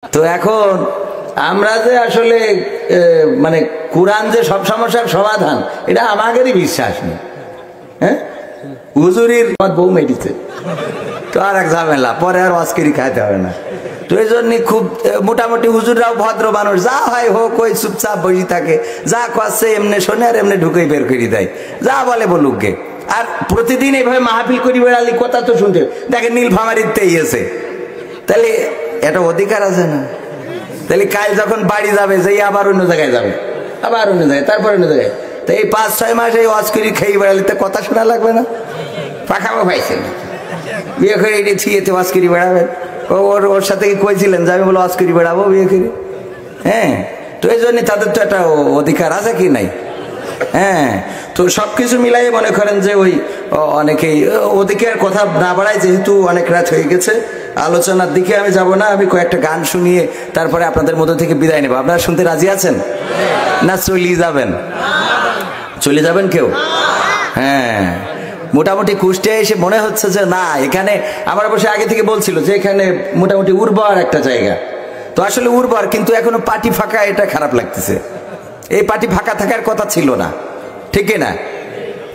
তো এখন আমরা যে আসলে মানে কোরআন যে সব সমস্যার সমাধান এটা আমাদেরই বিশ্বাস নেই। হ্যাঁ, হুজুরির বউ মেটিছে তো আর এক ঝামেলা, পরে আর অস্কিরি খাইতে হবে না। তো এই জন্য খুব মোটামুটি হুজুররাও ভদ্র মানুষ, যা হয় হোক ওই চুপচাপ বসে থাকে, যা করছে এমনি শোনে আর এমনি ঢুকেই বের করে দেয়, যা বলে বলুক গে। আর প্রতিদিন এইভাবে মাহফিল করি বেড়ালি কথা তো শুনতে দেখে নীলফামারীতে এসে, তাহলে এটা অধিকার আছে না? তাহলে কাল যখন বাড়ি যাবে যে আবার অন্য জায়গায় যাবে, আবার অন্য জায়গায়, তারপর অন্য জায়গায়, তো এই 5-6 মাস এই অস্কিরি খেয়ে বেড়ালিতে কথা শোনা লাগবে না? পাখাবো পাইছে না, বিয়ে করে এটি ছিয়েতে অস্কিরি বেড়াবেন। ওর সাথে কি কইছিলেন যে আমি বলো অস্কিরি বেড়াবো বিয়ে করে? হ্যাঁ, তো এই জন্য তাদের তো একটা অধিকার আছে কি নাই? হ্যাঁ, তো সবকিছু মিলাই মনে করেন যে ওই অনেকেই ওদিকে আর কথা না বাড়ায়, যেহেতু অনেক রাত হয়ে গেছে, আলোচনার দিকে আমি যাব না। আমি কয়েকটা গান শুনিয়ে তারপরে আপনাদের মধ্যে থেকে বিদায় নেব। আপনারা শুনতে রাজি আছেন না চলিয়ে যাবেন? চলে যাবেন কেউ? হ্যাঁ, মোটামুটি কুষ্টিয়া এসে মনে হচ্ছে যে না, এখানে আমার অবশ্য আগে থেকে বলছিল যে এখানে মোটামুটি উর্বর একটা জায়গা। তো আসলে উর্বর, কিন্তু এখনো পাটি ফাঁকা, এটা খারাপ লাগতেছে। এই পাটি ফাঁকা থাকার কথা ছিল না, ঠিক না?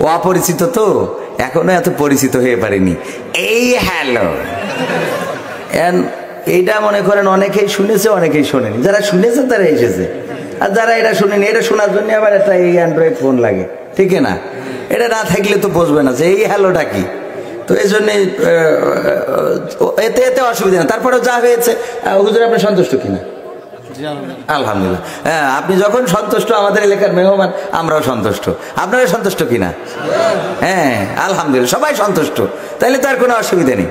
ও অপরিচিত তো এখনো এত পরিচিত হয়ে পারেনি। এই হ্যালো এইটা মনে করেন অনেকেই শুনেছে, অনেকেই শোনেনি। যারা শুনেছে তারা এসেছে, আর যারা এটা শুনেনি, এটা শোনার জন্য আবার একটা এই অ্যান্ড্রয়েড ফোন লাগে, ঠিক না? এটা না থাকলে তো বুঝবে না যে এই হ্যালোটা কি। তো এই জন্য এতে এতে অসুবিধা না। তারপরেও যা হয়েছে, হুজুর আপনি সন্তুষ্ট কিনা? আলহামদুলিল্লাহ। হ্যাঁ, আপনি যখন সন্তুষ্ট, আমাদের এলাকার মেহমান আমরাও সন্তুষ্ট। আপনারা সন্তুষ্ট কিনা? হ্যাঁ, আলহামদুলিল্লাহ, সবাই সন্তুষ্ট, তাইলে তো আর কোনো অসুবিধা নেই।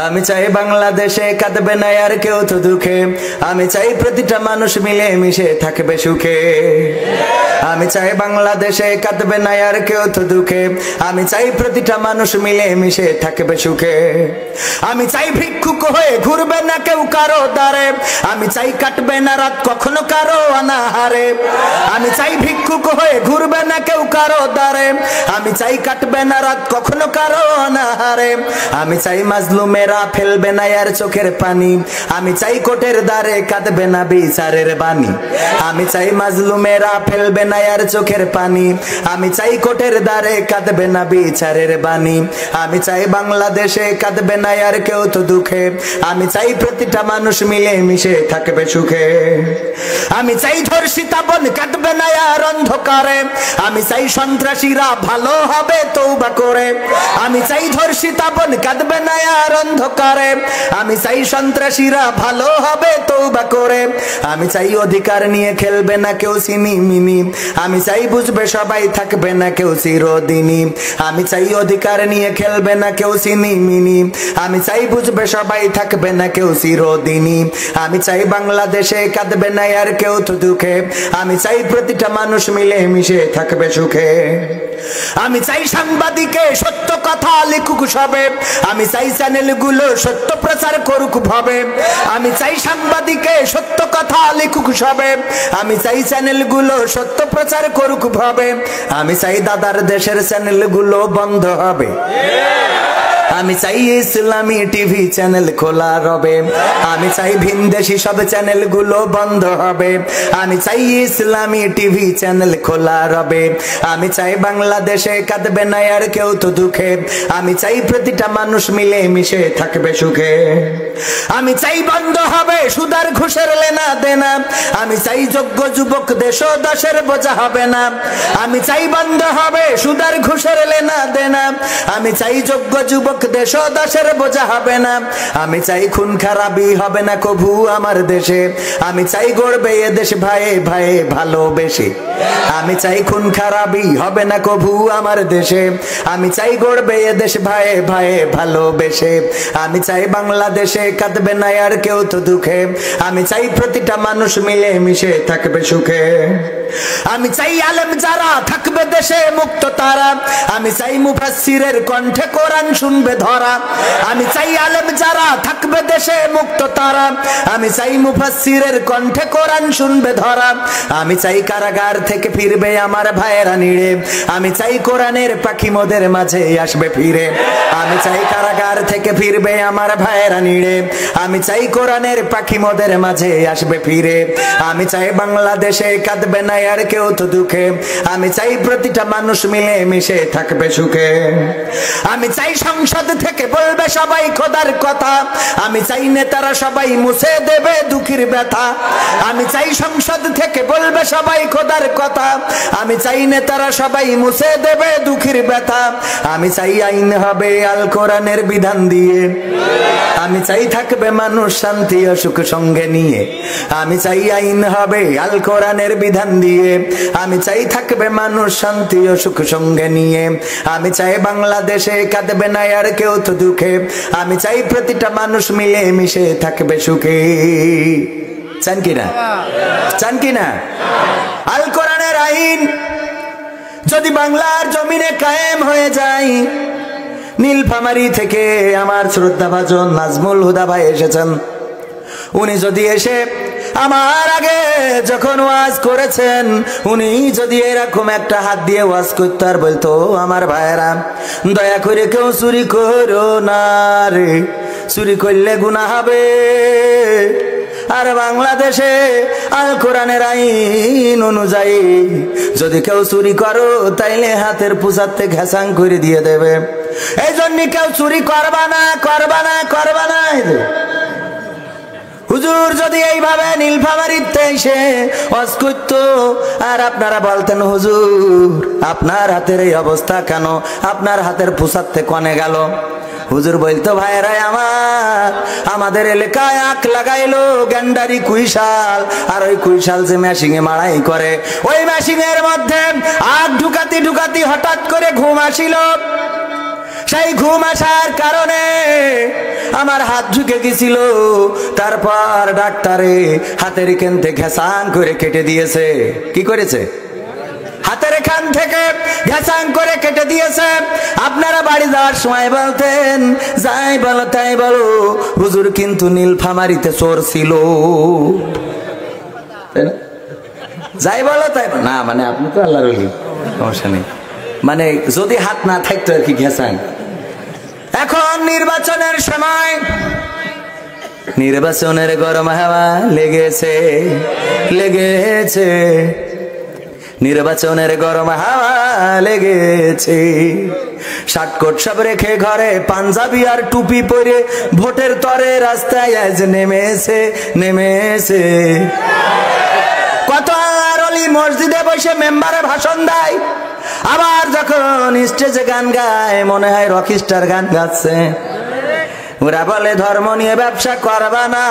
আমি চাই বাংলাদেশে কাঁদবে না আর কেউ তো দুঃখে, আমি চাই প্রতিটা মানুষ মিলে মিশে থাকবে সুখে। আমি চাই বাংলাদেশে কাঁদবে না আর কেউ তো দুঃখে, আমি চাই প্রতিটা মানুষ মিলে মিশে থাকবে সুখে। আমি চাই ভিক্ষুক হয়ে ঘুরবে না কেউ কারো দ্বারে, আমি চাই কাটবে না রাত কখনো কারো অনাহারে। আমি চাই ভিক্ষুক হয়ে ঘুরবে না কেউ কারো দ্বারে, আমি চাই কাটবে না রাত কখনো কারো অনাহারে। আমি চাই মাজলুমেরা ফেলবে না আর চোখের পানি, আমি চাই কোটের দ্বারে কাঁদবে না বিচারের বাণী। আমি চাই মাজলুমেরা ফেলবে না আর চোখের পানি, আমি চাই কোটের দ্বারে কাঁদবে না বিচারের বাণী। আমি চাই বাংলাদেশে কাঁদবে না আর কেউ তো দুঃখে, আমি চাই প্রতিটা মানুষ মিলে মিশে থাকবে সুখে। আমি চাই ধর্ষিতা বোন কাঁদবে না আর অন্ধকারে, আমি চাই সন্ত্রাসীরা ভালো হবে তওবা করে। আমি চাই ধর্ষিতা বোন কাঁদবে না আর অন্ধকারে, আমি চাই সন্ত্রাসীরা ভালো হবে তওবা করে। আমি চাই অধিকার নিয়ে খেলবে না কেউ সিনি মিনি, আমি চাই বুঝবে সবাই থাকবে না কেউ চিরদিনই। আমি চাই অধিকার নিয়ে খেলবে না কেউ সিনি মিনি, আমি চাই বুঝবে সবাই থাকবে না কেউ চিরদিনই। আমি চাই বাংলাদেশে কাঁদবে না আর কেউ তো দুঃখে, আমি চাই প্রতিটা মানুষ মিলে মিশে থাকবে সুখে। আমি চাই সাংবাদিকে সত্য কথা লিখুক সবে, আমি চাই চ্যানেলগুলো সত্য প্রচার করুক ভাবে। আমি চাই সাংবাদিকে সত্য কথা লিখুক সবে, আমি চাই চ্যানেলগুলো সত্য প্রচার করুক ভাবে। আমি চাই দাদার দেশের চ্যানেলগুলো বন্ধ হবে, আমি চাই ইসলামী টিভি চ্যানেল খোলা রবে। আমি চাই ভিনদেশি সব চ্যানেলগুলো বন্ধ হবে, আমি চাই ইসলামী টিভি চ্যানেল খোলা রবে। আমি চাই বাংলাদেশে কাঁদবে না আর কেউ তো দুঃখে, আমি চাই প্রতিটা মানুষ মিলে মিশে থাকবে সুখে। আমি চাই বন্ধ হবে সুদার ঘুষের লেনা দেনা, আমি চাই যোগ্য যুবক দেশ দাসের বোঝা হবে না। আমি চাই বন্ধ হবে সুদার ঘুষের লেনা দেনা, আমি চাই যোগ্য যুবক দেশ দাসের বোঝা হবে না। আমি চাই খুন খারাপি হবে না কভু আমার দেশে, আমি চাই গড়বে এ দেশ ভাইয়ে ভাইয়ে ভালোবেসে। আমি চাই খুন খারাপি হবে না কভু আমার দেশে, আমি চাই গড়বে এ দেশ ভাইয়ে ভাইয়ে ভালোবেসে। আমি চাই বাংলাদেশে কাঁদবে না আর কেউ তো দুঃখে, আমি চাই প্রতিটা মানুষ মিলে মিশে থাকবে সুখে। আমি চাই আলেম যারা থাকবে দেশে মুক্ত তারা, আমি চাই মুফাসসিরের কণ্ঠে কোরআন শুনবে ধরা। আমি চাই আলেম যারা থাকবে দেশে মুক্ত তারা, আমি চাই মুফাসসিরের কণ্ঠে কোরআন শুনবে ধরা। আমি চাই কারাগার থেকে ফিরবে আমার ভাইয়েরা নিড়ে, আমি চাই কোরআনের পাখি মোদের মাঝে আসবে ফিরে। আমি চাই কারাগার থেকে ফিরবে আমার ভাইয়েরা নিড়ে, আমি চাই কোরআনের পাখি মোদের মাঝে আসবে ফিরে। আমি চাই বাংলাদেশে কাঁদবে না আর কেউ তো দুঃখে, আমি চাই প্রতিটা মানুষ মিলে মিশে থাকবে সুখে। আমি চাই সংসদ থেকে বলবে সবাই খোদার কথা, আমি চাই নেতারা সবাই মুছে দেবে দুঃখের ব্যথা। আমি চাই সংসদ থেকে বলবে সবাই খোদার কথা, আমি চাই নেতারা সবাই মুছে দেবে দুঃখের ব্যথা। আমি চাই আইন হবে আল কোরআনের বিধান দিয়ে, আমি চাই থাকবে মানুষ শান্তি ও সুখ সঙ্গে নিয়ে। আমি চাই আইন হবে আল কোরআনের বিধান দিয়ে, আমি চাই থাকবে মানুষ শান্তি ও সুখ সঙ্গে নিয়ে। আমি চাই বাংলাদেশে কাঁদবে না আর কেউ তো দুঃখে, আমি চাই প্রতিটা মানুষ মিলে মিশে থাকবে সুখে। চান কিনা? চান কিনা? আল কোরআনের আইন যদি বাংলার জমিনে কায়েম হয়ে যায়, নীলফামারী থেকে আমার শ্রদ্ধাভাজন নাজমুল হুদা ভাই এসেছেন, উনি যদি এসে আমার আগে যখন ওয়াজ করেছেন, উনি যদি এরকম একটা হাত দিয়ে ওয়াজ করতে আর বলতো, আমার ভাইয়েরা দয়া করে কেউ চুরি করো না রে, চুরি করলে গুনাহ হবে। আর বাংলাদেশে আল কোরআনের আইন অনুযায়ী যদি কেউ চুরি করো তাইলে হাতের পুষাতে ঘেসাং করে দিয়ে দেবে। এই জন্য কেউ চুরি করবা না, করবা না, করবা না। হুজুর যদি এইভাবে নীলফামারীতে এসে ওয়াজ করতো আর আপনারা বলতেন হুজুর আপনার হাতের এই অবস্থা কেন, আপনার হাতের পুষাতে কনে গেল, হুজুর বলতো ভাইয়েরা আমার, আমাদের এলাকায় আখ লাগাইলো গ্যান্ডারি কুইশাল, আর ওই কুইশাল যে মেশিং এ মাড়াই করে, ওই মেশিং এর মধ্যে আখ ঢুকাতি ঢুকাতি হঠাৎ করে ঘুম আসিল। সেই ঘুম আসার কারণে আমার হাত ঢুকে গেছিল। তারপর ডাক্তারে হাতের এখান থেকে ঘেসাং করে কেটে দিয়েছে। কি করেছে? হাতের এখান থেকে ঘেসাং করে কেটে দিয়েছে। আপনারা বাড়ি যাওয়ার সময় বলতেন, যাই বলো তাই বলো হুজুর কিন্তু নীলফামারীতে চোর ছিল। যাই বলো তাই না, মানে আপনি তো আল্লাহর ওলি, সমস্যা নেই, মানে যদি হাত না থাকতো আর কি ঘেসাং। এখন নির্বাচনের সময়, নির্বাচনের গরম হাওয়া লেগেছে, লেগেছে, নির্বাচনের গরম হাওয়া লেগেছে। শার্টকোট সব রেখে ঘরে পাঞ্জাবি আর টুপি পরে ভোটের তরে রাস্তায় আজ নেমেছে, নেমেছে। কত আল্লাহর ওলি মসজিদে বসে মেম্বারে ভাষণ দেয়, আবার যখন স্টেজে গান গায় মনে হয় রকস্টার গান গাচ্ছে। ওরা বলে ধর্ম নিয়ে ব্যবসা করবা না,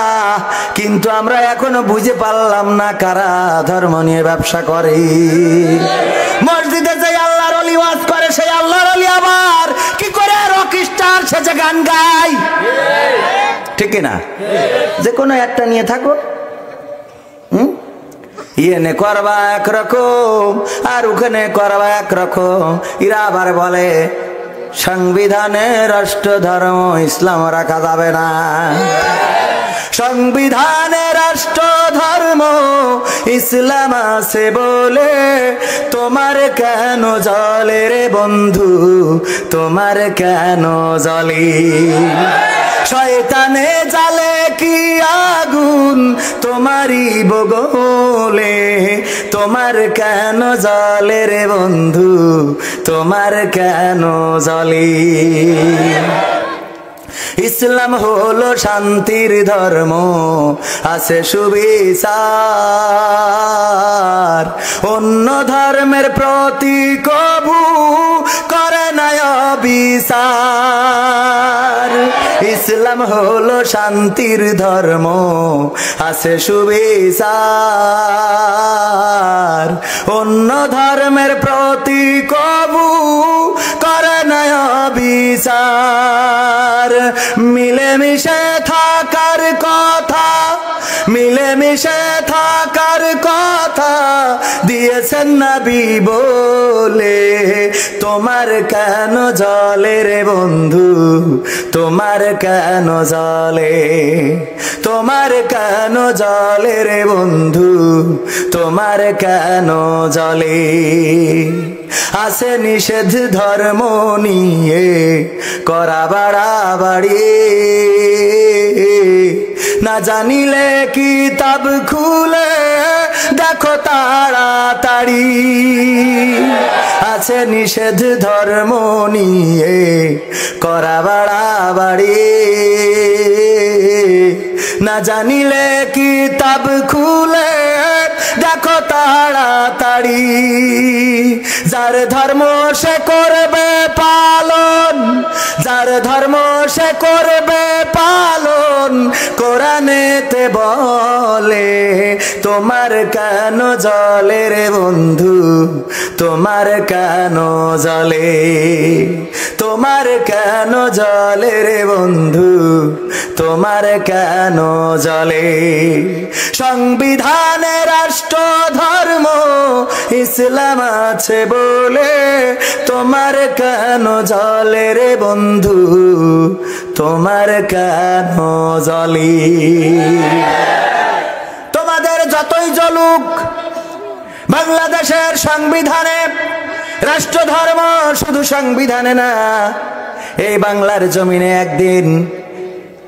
কিন্তু আমরা এখনো বুঝে পারলাম না কারা ধর্ম নিয়ে ব্যবসা করে। মসজিদে যে আল্লাহর ওলি ওয়াজ করে সেই আল্লাহর ওলি আবার কি করে রকস্টার সেজে গান গায়? ঠিক না? যে কোনো একটা নিয়ে থাকো, ইয়েনে করবা একরকম আর ওখানে করবা একরকম। এরা আবার বলে সংবিধানে রাষ্ট্র ধর্ম ইসলাম রাখা যাবে না, সংবিধানে রাষ্ট্র ধর্ম ইসলাম আছে বলে তোমার কেন জ্বলে রে বন্ধু, তোমার কেন জ্বলে? শয়তানে জ্বালে কি আগুন তোমারই বগলে, তোমার কেন জ্বলে রে বন্ধু, তোমার কেন জ্বলে? ইসলাম হলো শান্তির ধর্ম, আছে সুবিচার, অন্য ধর্মের প্রতি কবু করে না বিচার। ইসলাম হলো শান্তির ধর্ম, আছে সুবিচার, অন্য ধর্মের প্রতি কবু করে না বিচার। মিলেমিশে থাকার কথা, মিলেমিশে থাকার কথা দিয়ে দিয়েছেন নবী বলে তোমার কেন জলে রে বন্ধু তোমার কেন জলে তোমার কেন জলে রে বন্ধু তোমার কেন জলে আছে নিষেধ ধর্ম নিয়ে করা বাড়াবাড়ি না জানিলে কিতাব খুলে দেখো তাড়াতাড়ি আছে নিষেধ ধর্ম নিয়ে করা বাড়াবাড়ি না জানিলে কিতাব খুলে দেখো তাড়াতাড়ি যার ধর্ম সে করবে পালন যার ধর্ম সে করবে পালন কোরআনেতে বলে তোমার কেন জলে রে বন্ধু তোমার কেন জলে তোমার কেন জলে রে বন্ধু তোমার কেন জলে সংবিধানে রাষ্ট্র ধর্ম ইসলাম আছে বলে তোমার কেন জলে রে বন্ধু তোমার কেন জলে তোমাদের যতই জ্বলুক বাংলাদেশের সংবিধানে রাষ্ট্র ধর্ম শুধু সংবিধানে না এই বাংলার জমিনে একদিন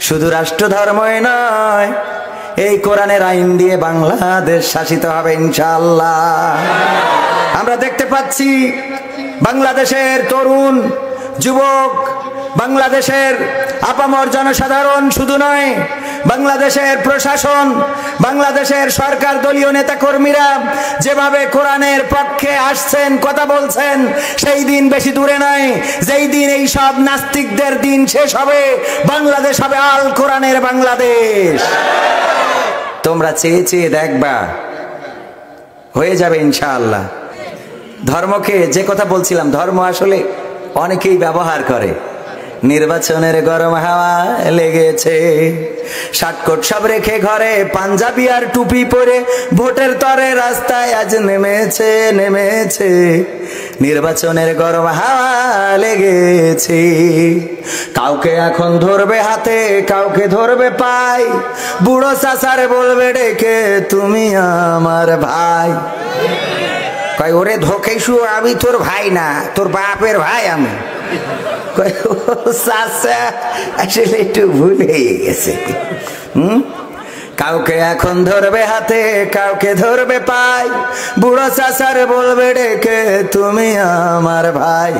শুধু রাষ্ট্র ধর্মই নয় এই কোরআনের আইন দিয়ে বাংলাদেশ শাসিত হবে ইনশাআল্লাহ। আমরা দেখতে পাচ্ছি বাংলাদেশের তরুণ যুবক বাংলাদেশের আপামর জনসাধারণ শুধু নয় বাংলাদেশের প্রশাসন বাংলাদেশের সরকার দলীয় নেতা কর্মীরা যেভাবে কোরআনের পক্ষে আসছেন কথা বলছেন সেই দিন বেশি দূরে নয় যেই দিন এই সব নাস্তিকদের দিন শেষ হবে বাংলাদেশ হবে আল কোরআনের বাংলাদেশ। তোমরা চেয়ে চেয়ে দেখবা হয়ে যাবে ইনশাআল্লাহ। ধর্মকে যে কথা বলছিলাম ধর্ম আসলে অনেকেই ব্যবহার করে নির্বাচনের গরম হাওয়া লেগেছে শাটকোট সব রেখে ঘরে পাঞ্জাবি আর টুপি পরে ভোটের তরে রাস্তায় আজ নেমেছে নেমেছে নির্বাচনের গরম হাওয়া লেগেছে কাউকে এখন ধরবে হাতে কাউকে ধরবে পাই বুড়ো চাচার বলবে ডেকে তুমি আমার ভাই কয় ওরে ধোকেশু আমি তোর ভাই না তোর বাপের ভাই আমি আসলে একটু ভুল হয়ে গেছে কাউকে এখন ধরবে হাতে কাউকে ধরবে পাই বুড়ো চাচার বলবে ডেকে তুমি আমার ভাই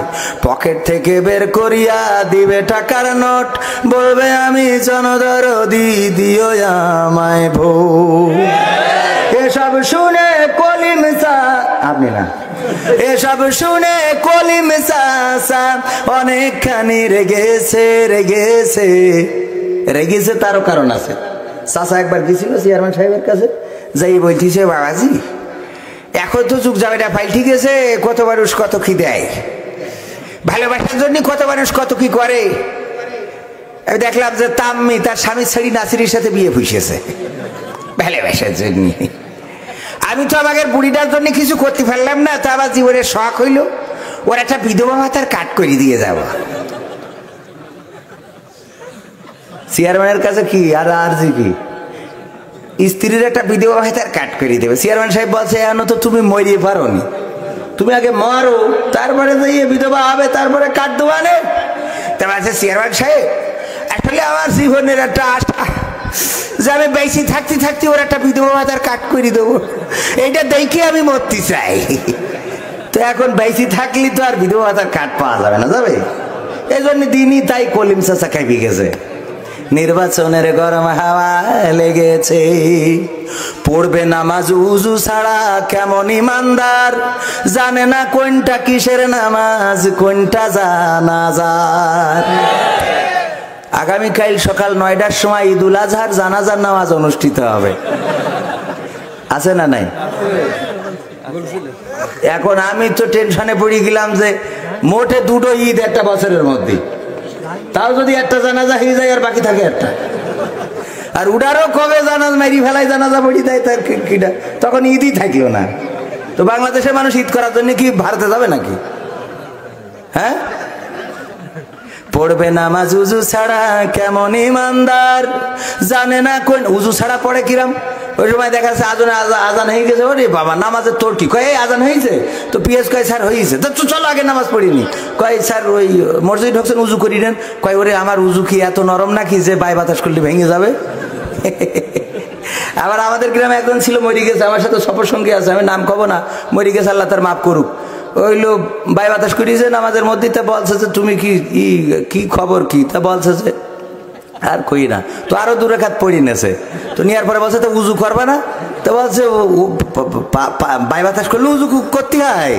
পকেট থেকে বের করিয়া দিবে টাকার নোট বলবে আমি জনদরদি দিও আমায় ভোট এসব শুনে কলিম আপনি না এসব শুনে কলিম চাচা অনেকখানি রেগেছে রেগেছে রেগেছে তারও কারণ আছে চাচা একবার গেছিল চেয়ারম্যান সাহেবের কাছে যাই বলতেছে বাবাজি এখন তো যুগ যাবে ফাইল ঠিক আছে কত মানুষ কত কি দেয় ভালোবাসার জন্য কত মানুষ কত কি করে আমি দেখলাম যে তাম্মি তার স্বামী ছাড়ি নাসিরের সাথে বিয়ে পুষেছে ভালোবাসার জন্য আমি তো আমাদের বুড়িটার জন্য কিছু করতে পারলাম না তা আবার জীবনের শখ হইল ওর একটা বিধবা ভাতার কাট করে দিয়ে যাব চেয়ারম্যানের কাছে কি আর আরজি কি স্ত্রীর একটা বিধবা ভাতার কাট করে দেবে চেয়ারম্যান সাহেব বলছে এখনো তো তুমি মরিয়ে পারো নি তুমি আগে মরো তারপরে যাইয়ে বিধবা হবে তারপরে কাট দেওয়া নে তারপর আছে চেয়ারম্যান সাহেব আসলে আমার জীবনের একটা আশা যে আমি বেশি থাকতে থাকতে ওর একটা বিধবা ভাতার কাট করে দেবো এইটা দেখে আমি মরতে চাই তো এখন বেশি থাকলে তো আর বিধবা ভাতার কাট পাওয়া যাবে না যাবে এই জন্য দিনই তাই কলিম চাচা খাইবি গেছে নির্বাচনের গরম হাওয়া লেগেছে পড়বে নামাজ উজু ছাড়া কেমন ইমানদার জানে না কোনটা কিসের নামাজ কোনটা জানাজার আগামীকাল সকাল ৯টার সময় ঈদুল আজহার জানাজার নামাজ অনুষ্ঠিত হবে আছে না নাই এখন আমি তো টেনশনে পড়ে গেলাম যে মোটে দুটো ঈদ একটা বছরের মধ্যে তাও যদি একটা জানাজা হয়ে যায় আর বাকি থাকে একটা আর উডারও কবে জানাজ মারি ফেলায় জানাজা পড়ি দেয় তার কিটা তখন ঈদই থাকলো না তো বাংলাদেশের মানুষ ঈদ করার জন্য কি ভারতে যাবে নাকি? হ্যাঁ, পড়বে নামাজ উজু ছাড়া কেমন ইমানদার, জানে না কোন উজু ছাড়া পড়ে কিরাম। ওই সময় দেখা যাচ্ছে আজান হয়ে গেছে, ওরে বাবা নামাজের তোর কি কয় আজান হয়েছে তো পিএস কয় স্যার হয়েছে তো চলো আগে নামাজ পড়িনি। কয় স্যার ওই মসজিদ ঢুকছেন উজু করি নেন। কয় ওরে আমার উজু কি এত নরম নাকি যে বাই বাতাস করলে ভেঙে যাবে? আবার আমাদের গ্রামে একজন ছিল মরি গেছে, আমার সাথে সফর সঙ্গী আছে, আমি নাম কব না, মরি গেছে আল্লাহ তার মাফ করুক। ওই লোক বাই বাতাস করিয়েছে নামাজের মধ্যে, তা বলছে যে তুমি কি খবর কি, তা বলছে যে আর কই না, তো আরো দূরে খাত পড়ি নেছে। তো নেওয়ার পরে বলছে তো উজু করবা না, তো বলছে বাই বাতাস করলে উজু করতে হয়।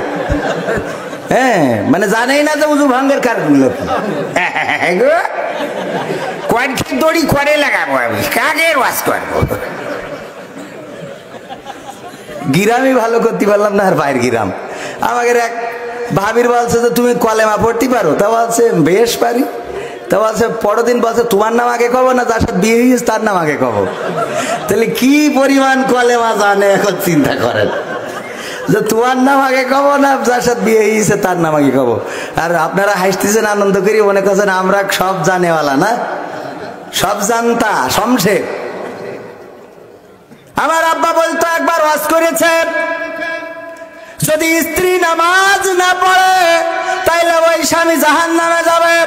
হ্যাঁ, মানে জানেই না যে উজু ভাঙ্গের কারণগুলো কি দড়ি করে লাগাবো, আমি কাকের ওয়াজ করবো। গিরামই ভালো করতে পারলাম না, আর বাইরের গিরাম। আমাকে এক ভাবির বলছে যে তুমি কলেমা পড়তে পারো, তা বলছে বেশ পারি। তা বলছে পরের দিন বলছে তোমার নাম আগে কব না যার সাথে বিয়ে হয়েছে তার নাম আগে কব। তাহলে কি পরিমাণ কলেমা জানে এখন চিন্তা করেন, যে তোমার নাম আগে কব না যার সাথে বিয়ে হয়েছে তার নাম আগে কব। আর আপনারা হাসতেছেন আনন্দ করি, মনে করছেন আমরা সব জানেওয়ালা না, সব জানতা শমশের। আমার আব্বা বলতো একবার ওয়াজ করেছে, যদি স্ত্রী নামাজ না পড়ে তাইলে ওই স্বামী জাহান্নামে যাবে।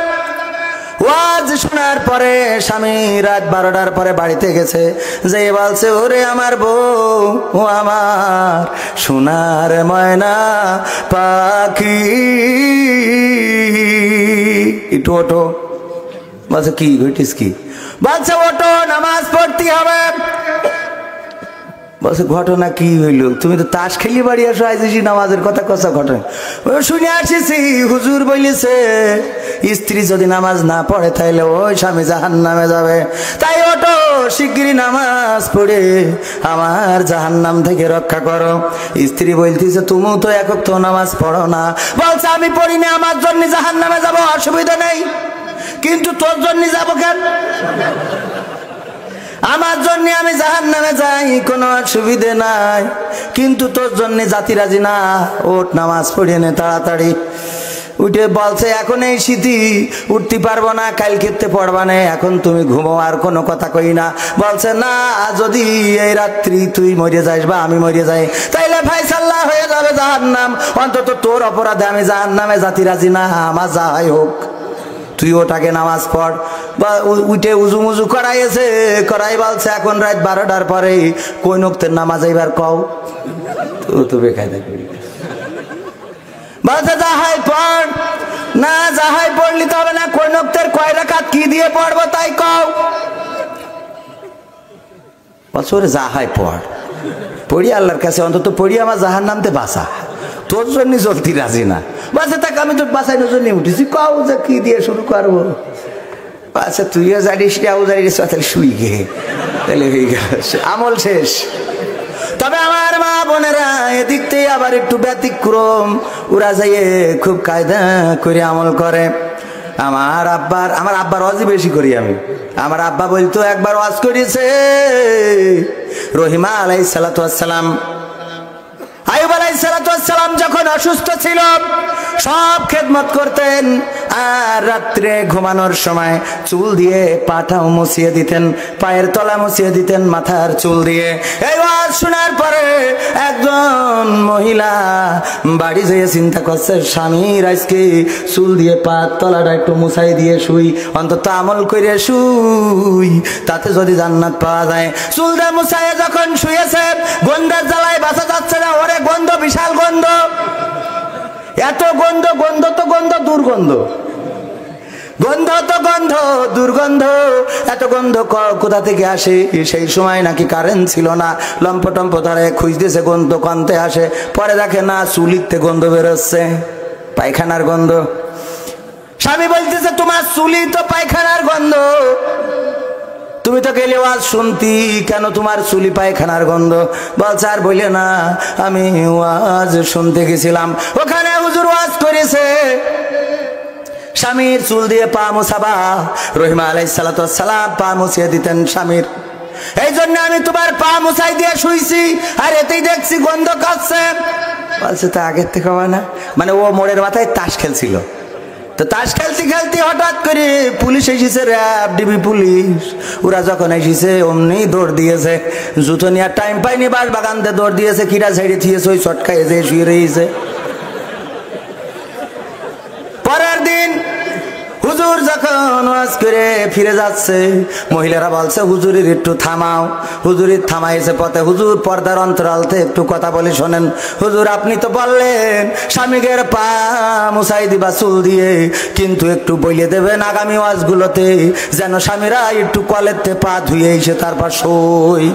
ওয়াজ শোনার পরে স্বামী রাত 12টার পরে বাড়িতে গেছে, যে বলছে ওরে আমার বউ, ও আমার সোনার ময়না পাখি, একটু ওঠো। বলছে কি ঘটিস কি? বলছে ওঠো নামাজ পড়তে হবে। বলছে ঘটনা কি হইল? তুমি তো তাস খেলি বাড়ি আসো, আইসি নামাজের কথা কথা ঘটনা শুনে আসিছি হুজুর বলিছে স্ত্রী যদি নামাজ না পড়ে তাইলে ওই স্বামী জাহান্নামে যাবে। তাই ওঠো শিগগিরই নামাজ পড়ে আমার জাহান্নাম থেকে রক্ষা করো। স্ত্রী বলতেছে তুমি তো একক তো নামাজ পড়ো না। বলছে আমি পড়ি না, আমার জন্য জাহান্নামে যাবো অসুবিধা নেই, কিন্তু তোর জন্য যাবো কেন? আমার জন্য আমি জাহান্নামে যাই কোনো অসুবিধে নাই, কিন্তু তোর জন্য জাতি রাজি না। ওঠ নামাজ পড়িয়ে নে তাড়াতাড়ি। উঠে বলছে এখন এই শীতি উঠতে পারবো না, কাল খেতে পড়বা না, এখন তুমি ঘুমো, আর কোনো কথা কই না। বলছে না, যদি এই রাত্রি তুই মরে যাইস বা আমি মরে যাই তাইলে ফায়সাল্লাহ হয়ে যাবে জাহান্নাম, অন্তত তোর অপরাধে আমি জাহান্নামে জাতি রাজি না, আমার যা হয় হোক, তুই ওটাকে নামাজ পড়। বা উঠে উজু মুজু করাইছে, করাই বলছে এখন রাত 12টার পরে কোন ওক্তের নামাজ এইবার কও। তো বেকায়দা করি বলছে যাহাই পড় না, যাহাই পড়লি তো হবে না, কোন ওক্তের কয় রাকাত কি দিয়ে পড়বো তাই কও। বলছে ওরে যাহাই পড়, পড়ি আল্লাহর কাছে অন্তত পড়ি আমার জাহান্নামতে বাঁচা, তোর জন্য চলতি রাজি না। বলছে তাকে আমি তোর বাঁচানোর জন্য উঠেছি, কও যে কি দিয়ে শুরু করবো। আচ্ছা তুইও জানিস কেউ জানিস, তাহলে শুই গে, তাহলে হয়ে গেল আমল শেষ। তবে আমার মা বোনেরা এদিক থেকে আবার একটু ব্যতিক্রম, ওরা যাইয়ে খুব কায়দা করে আমল করে। আমার আব্বার ওয়াজই বেশি করি আমি। আমার আব্বা বলতো একবার ওয়াজ করেছে রহিমা আলাইহিস সালাতু ওয়াস সালাম, আইয়ুব আলাইহিস সালাতু ওয়াস সালাম যখন অসুস্থ ছিল সব খেদমত করতেন, আর রাত্রে ঘুমানোর সময় চুল দিয়ে পাটাও মুছিয়ে দিতেন, পায়ের তলা মুছিয়ে দিতেন মাথার চুল দিয়ে। এই ওয়াজ শোনার পরে একজন মহিলা বাড়ি যেয়ে চিন্তা করছে স্বামীর আজকে চুল দিয়ে পায়ের তলাটা একটু মুছাই দিয়ে শুই, অন্তত আমল করে শুই, তাতে যদি জান্নাত পাওয়া যায়। চুল দিয়ে মুছাইয়ে যখন শুয়েছে গন্ধের জ্বালায় বাঁচা যাচ্ছে না, ওরে গন্ধ, বিশাল গন্ধ, এত গন্ধ, গন্ধ তো গন্ধ, দুর্গন্ধ, গন্ধ তো গন্ধ, দুর্গন্ধ, এত গন্ধ কোথা থেকে আসে? সেই সময় নাকি কারেন্ট ছিল না, লম্পটম্প ধরে খুঁজতেছে গন্ধ কানতে আসে, পরে দেখে না চুলিতে গন্ধ বেরোচ্ছে, পায়খানার গন্ধ। স্বামী বলতেছে তোমার চুলি তো পায়খানার গন্ধ, তুমি তো গেলে ওয়াজ শুনতি, কেন তোমার চুলি পায়খানার গন্ধ? বলছে আর বলে না, আমি ওয়াজ শুনতে গেছিলাম, ওখানে হুজুর ওয়াজ করেছে স্বামীর চুল দিয়ে পা মুছাবা। রহিমা আলাইহিস সালাতু ওয়াস সালাম পা মুছিয়ে দিতেন স্বামীর, এই জন্য আমি তোমার পা মুছাই দিয়ে শুইছি, আর এতেই দেখছি গন্ধ কাটছে। বলছে তা আগের থেকে হবে না, মানে ও মোড়ের মাথায় তাস খেলছিল, তো তাস খেলতে খেলতে হঠাৎ করে পুলিশ এসেছে, র্যাব ডিবি পুলিশ, ওরা যখন এসেছে অমনি দৌড় দিয়েছে, জুতো নেওয়ার টাইম পাইনি, বাস বাগানতে দৌড় দিয়েছে, কিরা ঝেড়ে দিয়েছে, ওই চটকায় যে শুয়ে রয়েছে। পরের দিন হুজুর যখন ওয়াজ করে ফিরে যাচ্ছে, মহিলারা বলছে হুজুরের একটু থামাও। হুজুরের থামাইছে পথে, হুজুর পর্দার অন্তরালতে একটু কথা বলে শোনেন। হুজুর আপনি তো বললেন স্বামীদের পা মুছাই দিবা চুল দিয়ে, কিন্তু একটু বইলে দেবেন আগামী ওয়াজগুলোতে যেন স্বামীরা একটু কলেতে পা ধুয়ে এসে তারপর সই,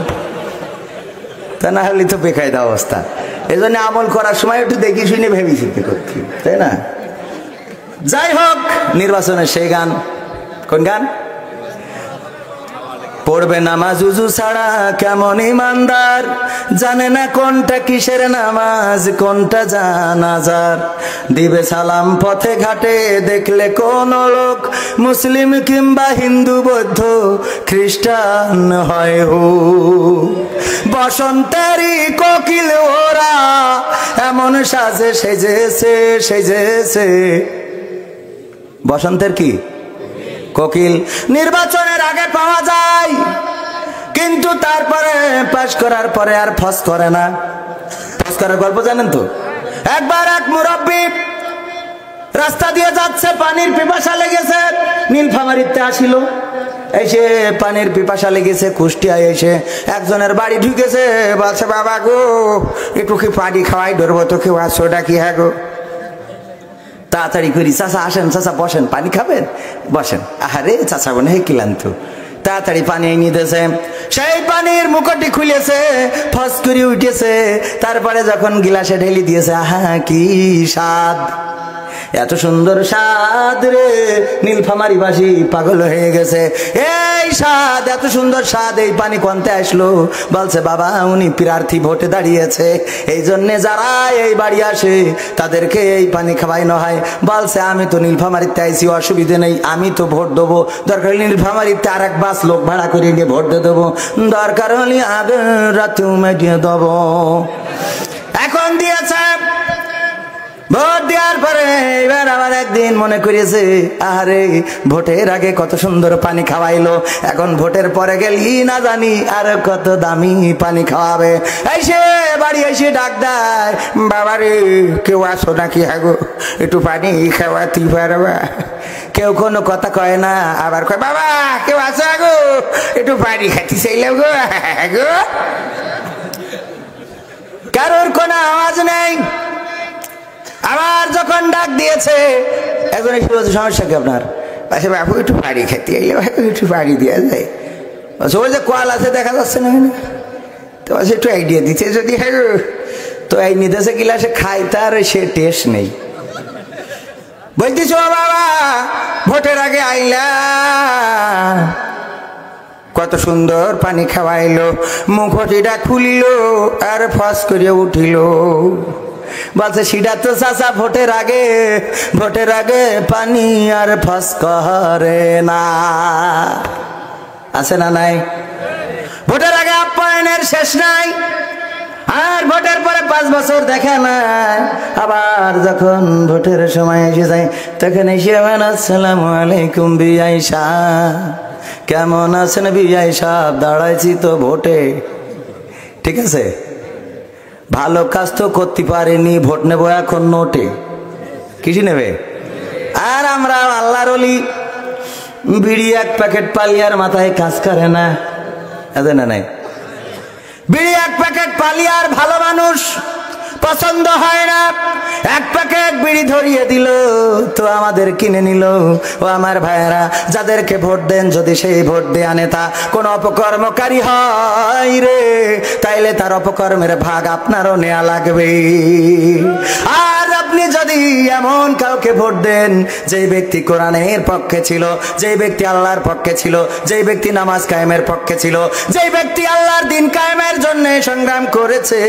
তা না হলে তো বেকায়দা অবস্থা। এই জন্য আমল করার সময় একটু দেখি শুনে ভেবে চিন্তে করতে, তাই না? যাই হোক, নির্বাচনের সেই গান, কোন গান? পড়বে নামাজ উজু ছাড়া কেমন ইমানদার, জানে না কোনটা কিসের নামাজ কোনটা জানাজার, দিবে সালাম পথে ঘাটে দেখলে কোন লোক, মুসলিম কিংবা হিন্দু বৌদ্ধ খ্রিস্টান হয় হো, বসন্তেরই কোকিল ওরা এমন সাজে সেজেছে সেজেছে। বসন্তের কি কোকিল নির্বাচনের আগে পাওয়া যায়, কিন্তু তারপরে পাশ করার পরে আর ফস করে না। ফস করার গল্প জানেন তো? একবার এক মুরব্বী রাস্তা দিয়ে যাচ্ছে, পানির পিপাসা লেগেছে, নীলফামারীতে আসিল, এসে পানির পিপাসা লেগেছে, কুষ্টিয়ায় এসে একজনের বাড়ি ঢুকেছে, বলছে বাবা গো একটু কি পানি খাওয়াই ধরবো তো, কেউ আসো ডাকি? হ্যাঁ গো। তাড়াতাড়ি করি, চাচা আসেন, চাচা বসেন, পানি খাবেন, বসেন। আহারে চাচা বনে হে ক্লান্ত, তাড়াতাড়ি পানি এনে দিয়েছে, সেই পানির মুখটি খুলেছে, ফস করে উঠেছে, তারপরে যখন গিলাসে ঢেলে দিয়েছে, আহা কি স্বাদ, এত সুন্দর স্বাদ রে, নীলফামারীবাসী পাগল হয়ে গেছে। এই স্বাদ, এত সুন্দর স্বাদ, এই পানি কোনতে আসলো? বলছে বাবা উনি প্রার্থী ভোটে দাঁড়িয়েছে, এই জন্যে যারা এই বাড়ি আসে তাদেরকে এই পানি খাওয়াইনো হয়। বলছে আমি তো নীলফামারীতে আইছি, অসুবিধে নেই, আমি তো ভোট দেবো, দরকার হলে নীলফামারীতে আর এক বাস লোক ভাড়া করে নিয়ে ভোট দিয়ে দেবো, দরকার হলে আগের রাতেও মেটিয়ে দেবো। এখন দিয়েছে, ভোট দেওয়ার পরে এবার আবার একদিন মনে করেছে আরে ভোটের আগে কত সুন্দর পানি খাওয়াইলো, এখন ভোটের পরে গেলি না জানি আর কত দামি পানি খাওয়াবে। এসে বাড়ি এসে ডাক দেয়, বাবারে কেউ আসো নাকি? হ্যাঁ গো একটু পানি খাওয়াতে পারবা? কেউ কোনো কথা কয় না, আবার কয় বাবা কেউ আসো গো একটু পানি খাইতে চাইলাম গো। গো কারোর কোনো আওয়াজ নেই। আবার যখন ডাক দিয়েছে, একজন এসে বলছে সমস্যা কি আপনার? পাশে বাবু একটু পানি খেতে এলে একটু পানি দেওয়া যায়, ওই যে কল আছে দেখা যাচ্ছে না, তো একটু আইডিয়া দিচ্ছে যদি। হ্যাঁ তো এই নিতেছে গিলাসে খাই, তার সে টেস্ট নেই। বলতেছ বাবা ভোটের আগে আইলা কত সুন্দর পানি খাওয়াইলো, মুখটিটা খুলিল আর ফস করে উঠিল। বলছে সেটা তো চাচা ভোটের আগে পানি আর ফস করে না, আছে না নাই? ভোটের আগে আপ্যায়নের শেষ নাই, আর ভোটের পরে 5 বছর দেখা নাই। আবার যখন ভোটের সময় এসে যায় তখন এসে আসসালামু আলাইকুম বিআই সাহেব, কেমন আছেন বিআই সাহেব? দাঁড়াইছি তো ভোটে, ঠিক আছে, ভালো কাজ তো করতে পারিনি, ভোট নেবো এখন নোটে, কিছু নেবে। আর আমরা আল্লাহর ওলি, বিড়ি 1 প্যাকেট পালিয়ার মাথায় কাজ করে না, আছে না নাই? বিড়ি 1 প্যাকেট পালিয়ার ভালো মানুষ পছন্দ হয় না, 1 প্যাকেট বিড়ি ধরিয়ে দিল তো আমাদের কিনে নিল। ও আমার ভাইয়েরা, যাদেরকে ভোট দেন যদি সেই ভোট দেয়া নেতা কোন অপকর্মকারী হয় রে, তাইলে তার অপকর্মের ভাগ আপনারও নেওয়া লাগবে। আর আপনি যদি এমন কাউকে ভোট দেন যেই ব্যক্তি কোরআনের পক্ষে ছিল, যেই ব্যক্তি আল্লাহর পক্ষে ছিল, যেই ব্যক্তি নামাজ কায়েমের পক্ষে ছিল, যেই ব্যক্তি আল্লাহর দিন কায়েমের জন্য সংগ্রাম করেছে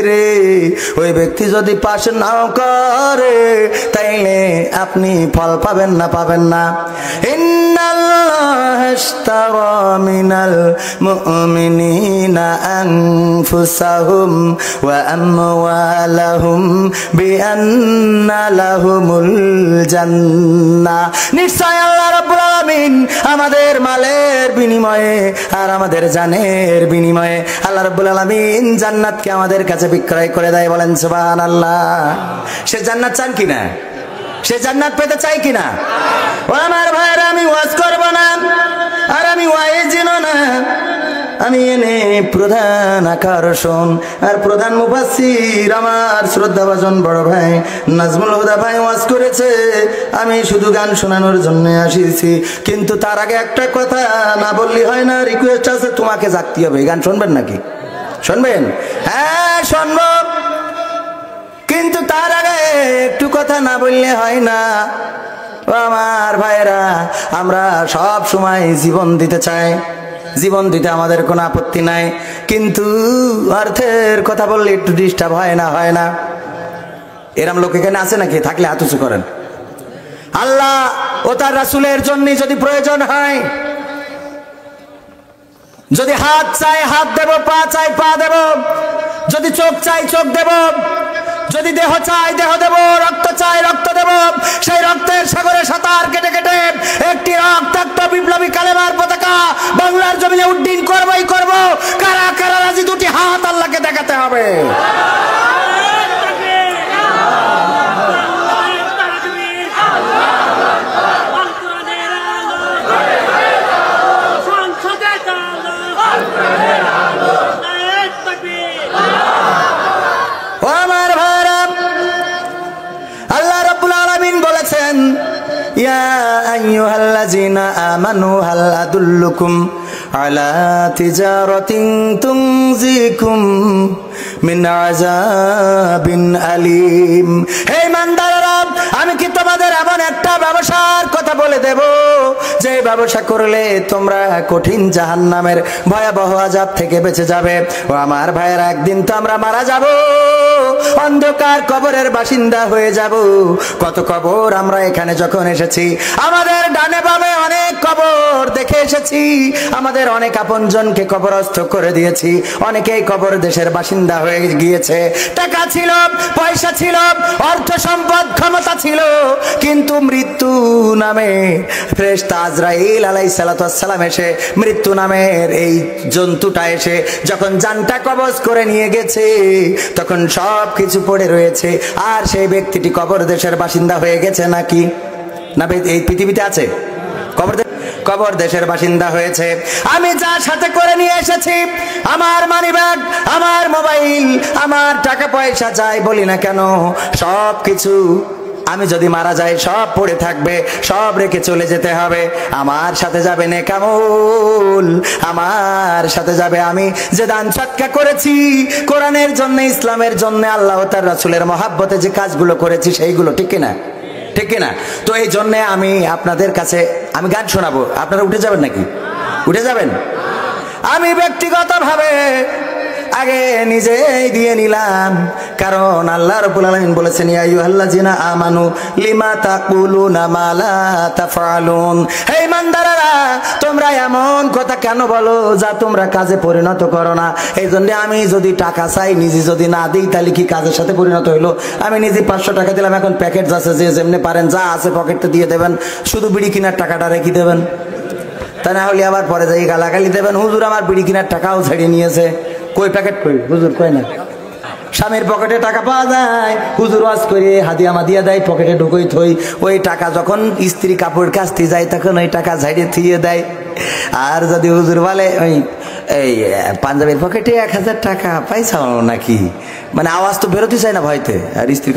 রে, ওই ব্যক্তি যদি পাশ নাও করে তাইলে আপনি ফল পাবেন না, পাবেন না। ইন্নাল্লাহ ইশতারা মিনাল মুমিনিনা ইউজাহিউনা আনফুসাহুম ওয়া আমওয়ালাহুম বিআন্না লাহুমুল জান্নাহ। নিশ্চয় আল্লাহ রাব্বুল আলামিন আমাদের মালের বিনিময়ে আর আমাদের জানের বিনিময়ে আল্লাহ রাব্বুল আলামিন জান্নাতকে আমাদের কাছে বিক্রয় করে দেয়। বলেন সুবহানাল্লাহ। সে জান্নাত চান কিনা? সে জান্নাত পেতে চাই কিনা? ও আমার ভাইরা, আমি ওয়াজ করব না আর আমি ওয়াইজিনও না, আমি এনে প্রধান আকর্ষণ আর প্রধান মুফাসসির আমার শ্রদ্ধাভাজন বড় ভাই নাজমুল হুদা ভাই ওয়াজ করেছে। আমি শুধু গান শোনানোর জন্য আসিছি, কিন্তু তার আগে একটা কথা না বললি হয় না। রিকোয়েস্ট আছে, তোমাকে জাগতে হবে। গান শুনবেন নাকি? শুনবেন? হ্যাঁ শুনবো, কিন্তু তার আগে একটু কথা না বললে হয় না। আমার ভাইরা, আমরা সব সময় জীবন দিতে চাই, জীবন দিতে আমাদের কোনো আপত্তি নাই, কিন্তু অর্থের কথা বললে একটু ডিস্টার্ব হয় না? হয় না? এরম লোক এখানে আছে নাকি? থাকলে হাত উঁচু করেন। আল্লাহ ও তার রাসূলের জন্য যদি প্রয়োজন হয়, যদি হাত চাই হাত দেব, পা চাই পা দেব, যদি চোখ চাই চোখ দেব, যদি দেহ চাই দেহ দেব, রক্ত চাই রক্ত দেব। সেই রক্তের সাগরে সাঁতার কেটে কেটে একটি রক্তাক্ত বিপ্লবী কালেমার পতাকা বাংলার জমিনে উড্ডীন করবই করব। কারা কারা রাজি? দুটি হাত আল্লাহকে দেখাতে হবে। ইয়া আইয়ুহাল্লাযীনা আমানু হাল আদুল্লুকুম আলা তিজারাতিন তুনজিকুম মিন আযাবিন আলীম। হে ইমানদাররা, আমি কি তোমাদের এমন একটা ব্যবসার কথা বলে দেব যে ব্যবসা করলে তোমরা কঠিন জাহান্নামের ভয়াবহ আযাব থেকে বেঁচে যাবে। ও আমার ভাইয়েরা, একদিন তো আমরা মারা যাব, অন্ধকার কবরের বাসিন্দা হয়ে যাব। কত কবর আমরা এখানে যখন এসেছি, আমাদের ডানে বামে অনেক কবর দেখে এসেছি, আমাদের অনেক আপনজনকে কবরস্থ করে দিয়েছি, অনেকেই কবর দেশের বাসিন্দা হয়ে গিয়েছে। টাকা ছিল, পয়সা ছিল, অর্থ সম্পদ, ক্ষমতা ছিল, কিন্তু মৃত্যু নামে ফেরেশতা আজরাইল আলাইহিস সালাম এসে, মৃত্যু নামের এই জন্তুটা এসে যখন জানটা কবজ করে নিয়ে গেছে, তখন সব কিছু পড়ে রয়েছে। আর সেই ব্যক্তিটি কবর দেশের বাসিন্দা হয়ে গেছে নাকি না? এই পৃথিবীতে আছে? কবর দেশের বাসিন্দা হয়েছে। আমি যা সাথে করে নিয়ে এসেছি, আমার মানিব্যাগ, আমার মোবাইল, আমার টাকা পয়সা যাই বলি না কেন, সব কিছু আমি যদি মারা যাই সব পড়ে থাকবে, সব রেখে চলে যেতে হবে। আমার সাথে যাবে নেকামল, আমার সাথে যাবে আমি যে দান সদকা করেছি, কোরআনের জন্য, ইসলামের জন্য, আল্লাহ তার রাসূলের মহাব্বতে যে কাজগুলো করেছি সেইগুলো। ঠিক কিনা? ঠিক কিনা? তো এই জন্য আমি আপনাদের কাছে আমি গান শোনাবো, আপনারা উঠে যাবেন নাকি? উঠে যাবেন? আমি ব্যক্তিগতভাবে আগে নিজেই দিয়ে নিলাম, কারণ আল্লাহ রাব্বুল আলামিন বলেছেন, ইয়া আইয়ুহাল্লাযীনা আমানু লিমা তাকুলুনা মা লা তাফআলুন। হে ইমানদাররা, তোমরা এমন কথা কেন বলো যা তোমরা কাজে পরিণত করো না? এই জন্য আমি যদি টাকা চাই, নিজে যদি না দিই, তাহলে কি কাজের সাথে পরিণত হইলো? আমি নিজে 500 টাকা দিলাম, এখন প্যাকেট আছে, যে যেমনি পারেন যা আছে পকেটে দিয়ে দেবেন, শুধু বিড়ি কেনার টাকাটা রেখে দেবেন। তা না হলে আবার পরে যাই গালাগালি দেবেন, হুজুর আমার বিড়ি কেনার টাকাও ছেড়ে নিয়েছে। কই প্যাকেট কই? হুজুর কই না। স্বামীর পকেটে টাকা পাওয়া যায়, হুজুর ওয়াজ করে হাদিয়া মাদিয়া দেয়, পকেটে ঢুকই থই। ওই টাকা যখন স্ত্রী কাপড় কাচতে যায়, তখন ওই টাকা ঝাড়িয়ে থিয়ে দেয়। আর যদি হুজুর বলে ওই এই পাঞ্জাবের পকেটে 1000 টাকা পাইছাও নাকি, মানে আওয়াজ তো বেরোতে চায় না ভয়তে। আর স্ত্রী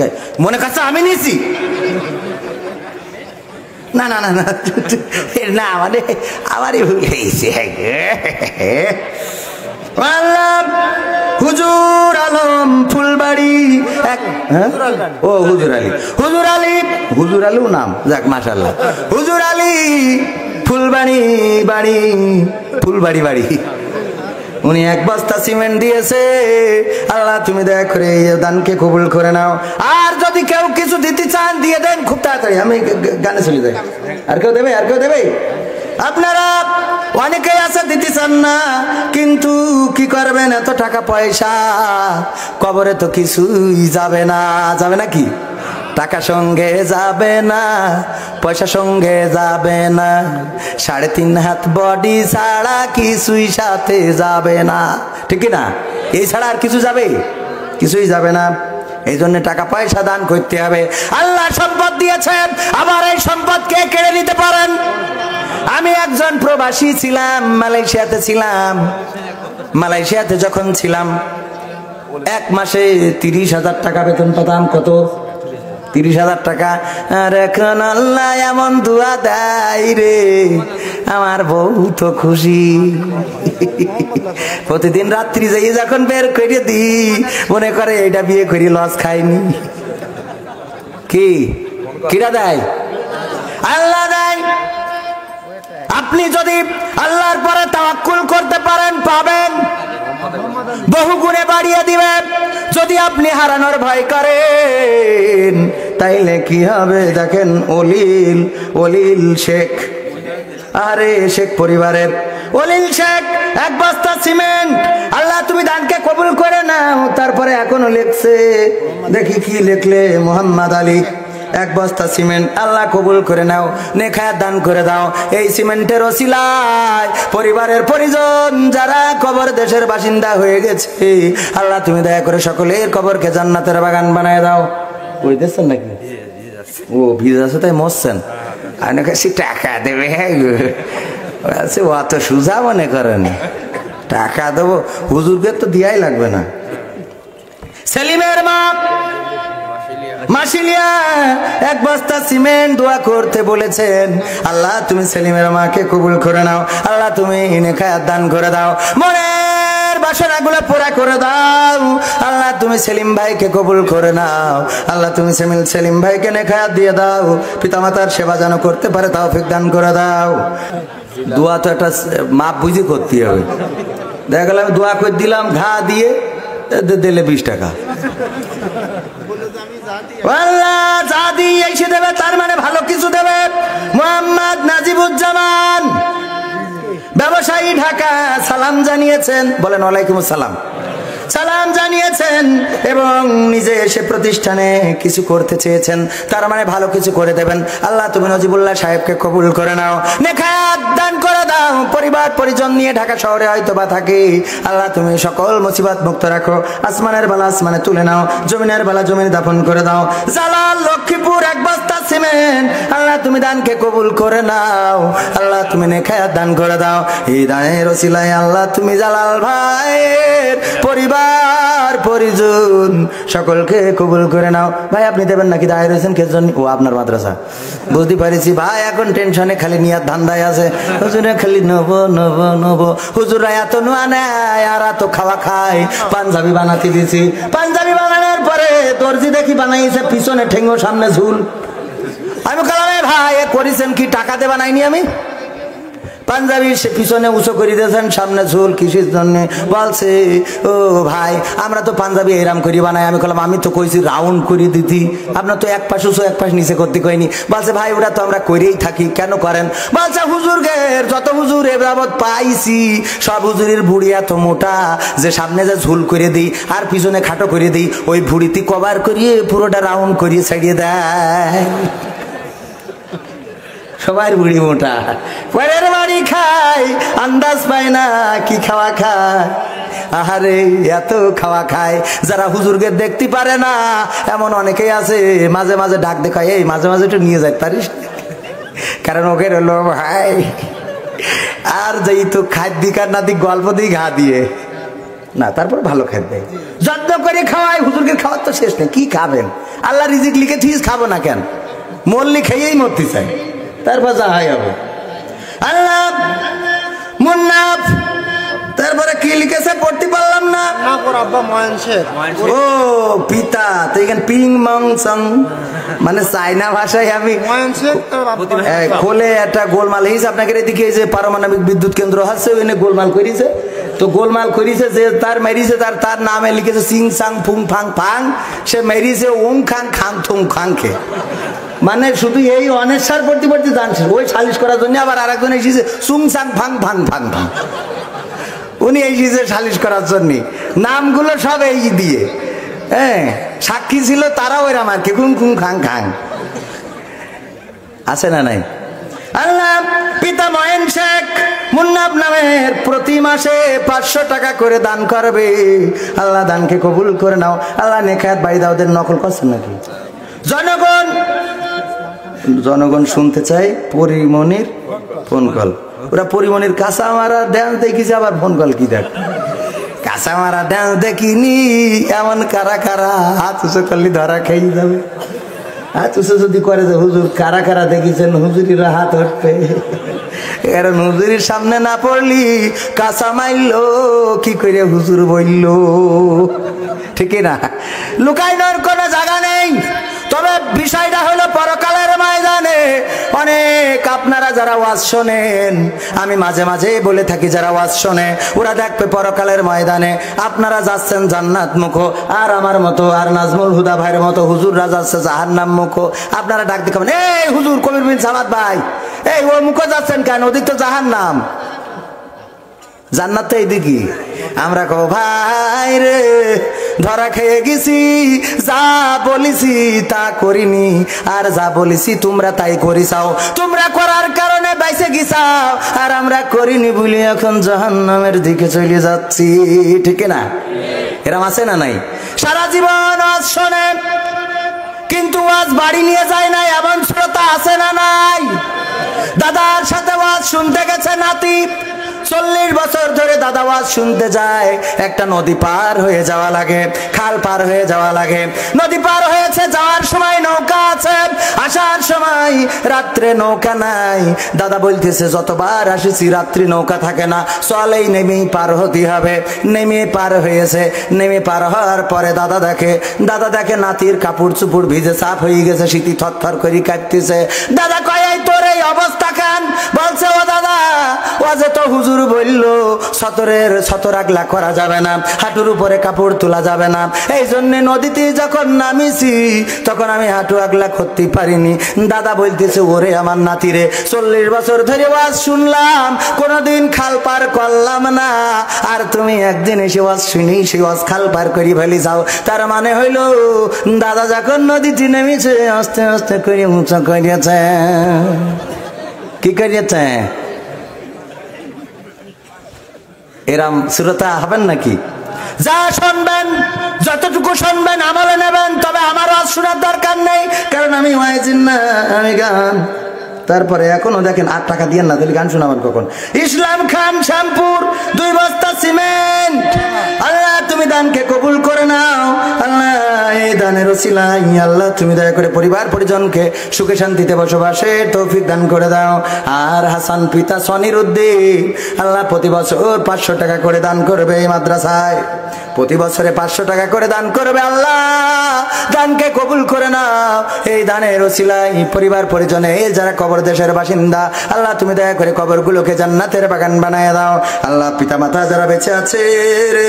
মনে কাছে আমি নিয়েছি, না না না না না, মানে আমারই ভুল হয়েছে। হুজুর আলম ফুলবাড়ি, ও হুজুর আলী, হুজুর আলী, হুজুর আলু নাম, যাক মাশাআল্লাহ। হুজুর আলী ফুলবাড়ি বাড়ি, ফুলবাড়ি বাড়ি, উনি 1 বস্তা সিমেন্ট দিয়েছে। আল্লাহ তুমি দয়া করে এই দানকে কবুল করে নাও। আর যদি কেউ কিছু দিতে চান দিয়ে দেন খুব তাড়াতাড়ি, আমি গানে চলে যাই। আর কেউ দেবে? আর কেউ দেবে? আপনারা অনেকেই আছে দিতে চান না, কিন্তু কি করবেন, এত টাকা পয়সা, কবরে তো কিছুই যাবে না। যাবে না কি? টাকা সঙ্গে যাবে না, পয়সা সঙ্গে যাবে না, 3.5 হাত বডি ছাড়া কিছুই সাথে যাবে না, ঠিক না? এই ছাড়া আর কিছু যাবে? কিছুই যাবে না। এই জন্য টাকা পয়সা দান করতে হবে। আল্লাহ সম্পদ দিয়েছেন, আবার এই সম্পদ কে কেড়ে নিতে পারেন? আমি একজন প্রবাসী ছিলাম, মালয়েশিয়াতে ছিলাম। মালয়েশিয়াতে যখন ছিলাম 1 মাসে 30,000 টাকা বেতন পেতাম। কত? 30,000 টাকা। আর এখন আল্লাহ এমন দুয়া দেয় রে, আমার বউ তো খুশি। প্রতিদিন রাত্রি যাই যখন বের করে দি, মনে করে এটা বিয়ে করি লস খাইনি। কি কিরা দেয়? আল্লাহ দেয়। আপনি যদি আল্লাহর পরে তাওয়াক্কুল করতে পারেন, পাবেন, বহু গুণে বাড়িয়ে দিবেন। যদি আপনি হারানোর ভয় করেন, তাইলে কি হবে দেখেন। অলিল শেখ, আরে শেখ পরিবারের অলিল শেখ 1 বস্তা সিমেন্ট, আল্লাহ তুমি দানকে কবুল করে নাও। তারপরে এখনো লিখছে, দেখি কি লিখলে, মোহাম্মদ আলী 1 বস্তা সিমেন্ট আল্লাহ কবুল করে নাও, নেখায়াত দান করে দাও। এই সিমেন্টের ওসিলায় পরিবারের পরিজন যারা কবর দেশের বাসিন্দা হয়ে গেছে, আল্লাহ তুমি দয়া করে সকলের কবরকে জান্নাতের বাগান বানায় দাও। বুঝতেছেন নাকি? ও ভিজা আছে তাই মরছেন। আমি কাছে টাকা দেবে, অত সুজা মনে করেন? টাকা দেবো, হুজুরকে তো দিয়াই লাগবে না। সেলিমের মা মাসিলিয়া 1 বস্তা সিমেন্ট দোয়া করতে বলেছেন, আল্লাহ তুমি সেলিমের মাকে কবুল করে নাও, আল্লাহ তুমি নেখায়াত দান করে দাও, মনের বাসনাগুলো পুরা করে দাও, আল্লাহ তুমি সেলিম ভাইকে কবুল করে নাও, আল্লাহ তুমি সেলিম ভাইকে নেখায়াত দিয়ে দাও, পিতামাতার সেবা যেন করতে পারে তৌফিক দান করে দাও। দোয়া তো একটা মাপ বুঝে করতে হবে। দেখা গেল আমি দোয়া করে দিলাম, ঘা দিয়ে দিলে 20 টাকা। আল্লাহ যা দিয়ে এসে দেবে তার মানে ভালো কিছু দেবে। মোহাম্মদ নাজিবুজ্জামান ব্যবসায়ী, ঢাকা, সালাম জানিয়েছেন। বলেন ওয়ালাইকুম আসসালাম। সালাম জানিয়েছেন এবং নিজে এসে প্রতিষ্ঠানে কিছু করতে চেয়েছেন, তার মানে ভালো কিছু করে দেবেন। আল্লাহ তুমি নজিবুল্লাহ সাহেবকে কবুল করে নাও, নেখায়াত দান করে দাও। পরিবার পরিজন নিয়ে ঢাকা শহরে হয়তো বা থাকে, আল্লাহ তুমি সকল মুসিবত মুক্ত রাখো। আসমানের বালা আসমানে তুলে নাও, জমিনের বালা জমিনে দাফন করে দাও। জালাল লক্ষ্মীপুর 1 বস্তা সিমেন্ট, আল্লাহ তুমি দানকে কবুল করে নাও, আল্লাহ তুমি নেখায়াত দান করে দাও। এই দানের ওসিলায় আল্লাহ তুমি জালাল ভাইয়ের পরিবার পরিজন সকলকে কবুল করে নাও। ভাই আপনি দেবেন নাকি? দায় রয়েছেন কে জন্য? ও আপনার মাদ্রাসা, বুঝতে পারিছি ভাই। এখন টেনশনে খালি নিয়াত ধান্দায় আছে, হুজুরে খালি নবো। হুজুরা এত নোয়া নেয় আর এত খাওয়া খায়। পাঞ্জাবি বানাতে দিছি, পাঞ্জাবি বানানোর পরে দর্জি দেখি বানাইছে পিছনে ঠেঙ্গো সামনে ঝুল। আমি বললাম ভাই করেছেন কি? টাকা দিয়ে বানাইনি আমি। পাঞ্জাবি পিছনে উঁচু করে দিয়েছেন, সামনে ঝুল, কিসের জন্য? বলছে ও ভাই আমরা তো পাঞ্জাবি এরাম করি বানাই। আমি বললাম আমি তো কইছি রাউন্ড করে দিতি, আপনার তো 1 পাশ উঁচু 1 পাশ নিচে করতে কইনি। বলছে ভাই ওটা তো আমরা করেই থাকি, কেন করেন? বলছে হুজুরগের যত হুজুর এ বাবদ পাইছি সব হুজুরের ভুড়ি এত মোটা যে সামনে যে ঝুল করে দিই আর পিছনে খাটো করে দিই, ওই ভুড়িতে কভার করিয়ে পুরোটা রাউন্ড করিয়ে ছাড়িয়ে দেয়। সবার বুড়ি মোটা, পরের বাড়ি খায়, আন্দাজ পায় না কি খাওয়া খায়। আহারে এত খাওয়া খায় যারা হুজুরকে দেখতে পারে না, এমন অনেকেই আছে। মাঝে মাঝে ডাক দেখায়, এই মাঝে মাঝে একটু নিয়ে যায় পারিস, কারণ ওকে হলো ভাই। আর যেই তো খাদ্য কার না দিক গল্প দিই ঘা দিয়ে না, তারপর ভালো খাদ্য যত্ন করে খাওয়ায়। হুজুরকে খাওয়ার তো শেষ নেই, কি খাবেন? আল্লাহ রিজিক লিখে ঠিক খাবো না কেন? মল্লি খেয়েই মরতে চাই, তারপর যা হয় হবে। আল্লাহ মুন্নাফ, তারপরে কি লিখেছে পড়তে পারলাম না। ও পিতা তো এখানে পিং মং সং মানে চাইনা ভাষায় আমি খোলে একটা গোলমাল হয়েছে। আপনাকে এদিকে যে পারমাণবিক বিদ্যুৎ কেন্দ্র আছে ওখানে গোলমাল করেছে, তো গোলমাল করেছে যে তার মেরিছে তার নামে লিখেছে সিং সাং ফুং ফাং ফাং, সে মেরিছে ওং খাং খাং থুং খাং খে। মানে শুধু এই অনেশ্বর প্রতিপত্তি জানছে, ওই সালিশ করার জন্য আবার আর একজন এসেছে চুং চাং ভাং ভাং ভাং ভাং, উনি এসেছে সালিশ করার জন্য, নামগুলো সব এই দিয়ে। হ্যাঁ, সাক্ষী ছিল তারাও এরম আর কি, কুং কুং খাং খাং, আছে না নাই? আল্লাহ পিতা ময়েন শেখ মুন্নাব নামের প্রতি মাসে 500 টাকা করে দান করবে। আল্লাহ দানকে কবুল করে নাও। আল্লাহ নেখায়াত বাড়ি দাও। ওদের নকল করছেন নাকি? জনগণ শুনতে চাই পরিমনির ফোন কল। ওরা পরিমনির কাঁচা মারা ড্যান্স দেখিছে, আবার ফোন কল কি দেখ? কাঁচা মারা ড্যান্স দেখিনি এমন কারা কারা হাত উঁচু করলে ধরা খেয়ে যাবে। হাত উঁচু যদি করে যে হুজুর কারা কারা দেখিছেন, হুজুরিরা হাত উঠবে, কারণ হুজুরির সামনে না পড়লি কাঁচা মাইল কি করে হুজুর বলল, ঠিক না? লুকাইনোর কোনো জায়গা নেই। তবে বিষয়টা হলো পরকালের ময়দানে অনেক আপনারা যারা ওয়াজ শোনেন, আমি মাঝে মাঝে বলে থাকি, যারা ওয়াজ শোনে ওরা দেখবে পরকালের ময়দানে আপনারা যাচ্ছেন জান্নাত মুখো, আর আমার মতো আর নাজমুল হুদা ভাইয়ের মতো হুজুররা যাচ্ছে জাহান্নাম মুখো। আপনারা ডাক দেখাবেন, এই হুজুর কবির বিন সামাদ ভাই, এই ও মুখো যাচ্ছেন কেন? ওদিক তো জাহান্নাম, জান্নাত তো এইদিকে। আমরা কো ভাই রে ধরা খেয়ে গেছি, যা বলিছি তা করিনি, আর যা বলিছি তোমরা তাই করিসাও। তোমরা করার কারণে বাইসে গিসাও, আর আমরা করিনি বলি এখন জাহান্নামের দিকে চলে যাচ্ছি, ঠিক না? এরম আছে না নাই? সারা জীবন আজ শোনেন কিন্তু আজ বাড়ি নিয়ে যায় না, এমন শ্রোতা আছে না নাই? দাদার সাথে ওয়াজ শুনতে গেছে নাতি, 40 বছর ধরে দাদা ওয়াজ শুনতে যায়। একটা নদী পার হয়ে যাওয়া লাগে, খাল পার হয়ে যাওয়া লাগে। নদী পার হয়েছে, যাওয়ার সময় নৌকা আছে, আসার সময় রাত্রে নৌকা নাই। দাদা বলতেছে যতবার আসিছি রাত্রি নৌকা থাকে না, চলেই নেমেই পার হতে হবে। নেমে পার হয়েছে, নেমে পার হওয়ার পরে দাদা দেখে নাতির কাপড় চুপড় ভিজে সাফ হয়ে গেছে, শীতি থরথর করে কাঁপতেছে। দাদা কয় এই তোর এই অবস্থা কেন? বলছে ও দাদা ওয়াজে তো হুজুর বললো সতর আগলা করা যাবে না, হাঁটুর উপরে কাপড় তোলা যাবে না, এই জন্য নদীতে যখন নামিছি তখন আমি হাঁটু আগলা করতে পারিনি। দাদা বলতেছে ওরে আমার নাতিরে, 40 বছর ধরে ওয়াজ শুনলাম, কোনোদিন খাল পার করলাম না, আর তুমি একদিন এসে ওয়াজ শুনি সেই ওয়াজ খাল পার করি ফেলি যাও। তার মানে হইল দাদা যখন নদীতে নেমেছে আস্তে আস্তে করে উঁচা করিয়েছে। কি করিয়েছে? এরম শ্রোতা হবেন নাকি? যা শুনবেন যতটুকু শুনবেন আমলে নেবেন, তবে আমার ওয়াজ শোনার দরকার নেই, কারণ আমি ওয়াইজিন না, আমি গান। তারপরে এখনো দেখেন 8 টাকা দিয়ে না, তাহলে গান শোনাবেন কখন? ইসলাম খান শ্যামপুর 2 বস্তা সিমেন্ট। আল্লাহ তুমি দানকে কবুল করে নাও। আল্লাহ এই দানের ওসিলায় আল্লাহ তুমি দয়া করে পরিবার পরিজনকে সুখে শান্তিতে বসবাসের তৌফিক দান করে দাও। আর হাসান পিতা সনির উদ্দিন আল্লাহ প্রতি বছর 500 টাকা করে দান করবে এই মাদ্রাসায়, প্রতি বছরে 500 টাকা করে দান করবে। আল্লাহ দানকে কবুল করে নাও। এই দানের ওসিলায় পরিবার পরিজনে যারা কবর দেশের বাসিন্দা, আল্লাহ তুমি দয়া করে কবরগুলোকে জান্নাতের বাগান বানায় দাও। আল্লাহ পিতা মাতা যারা বেঁচে আছে রে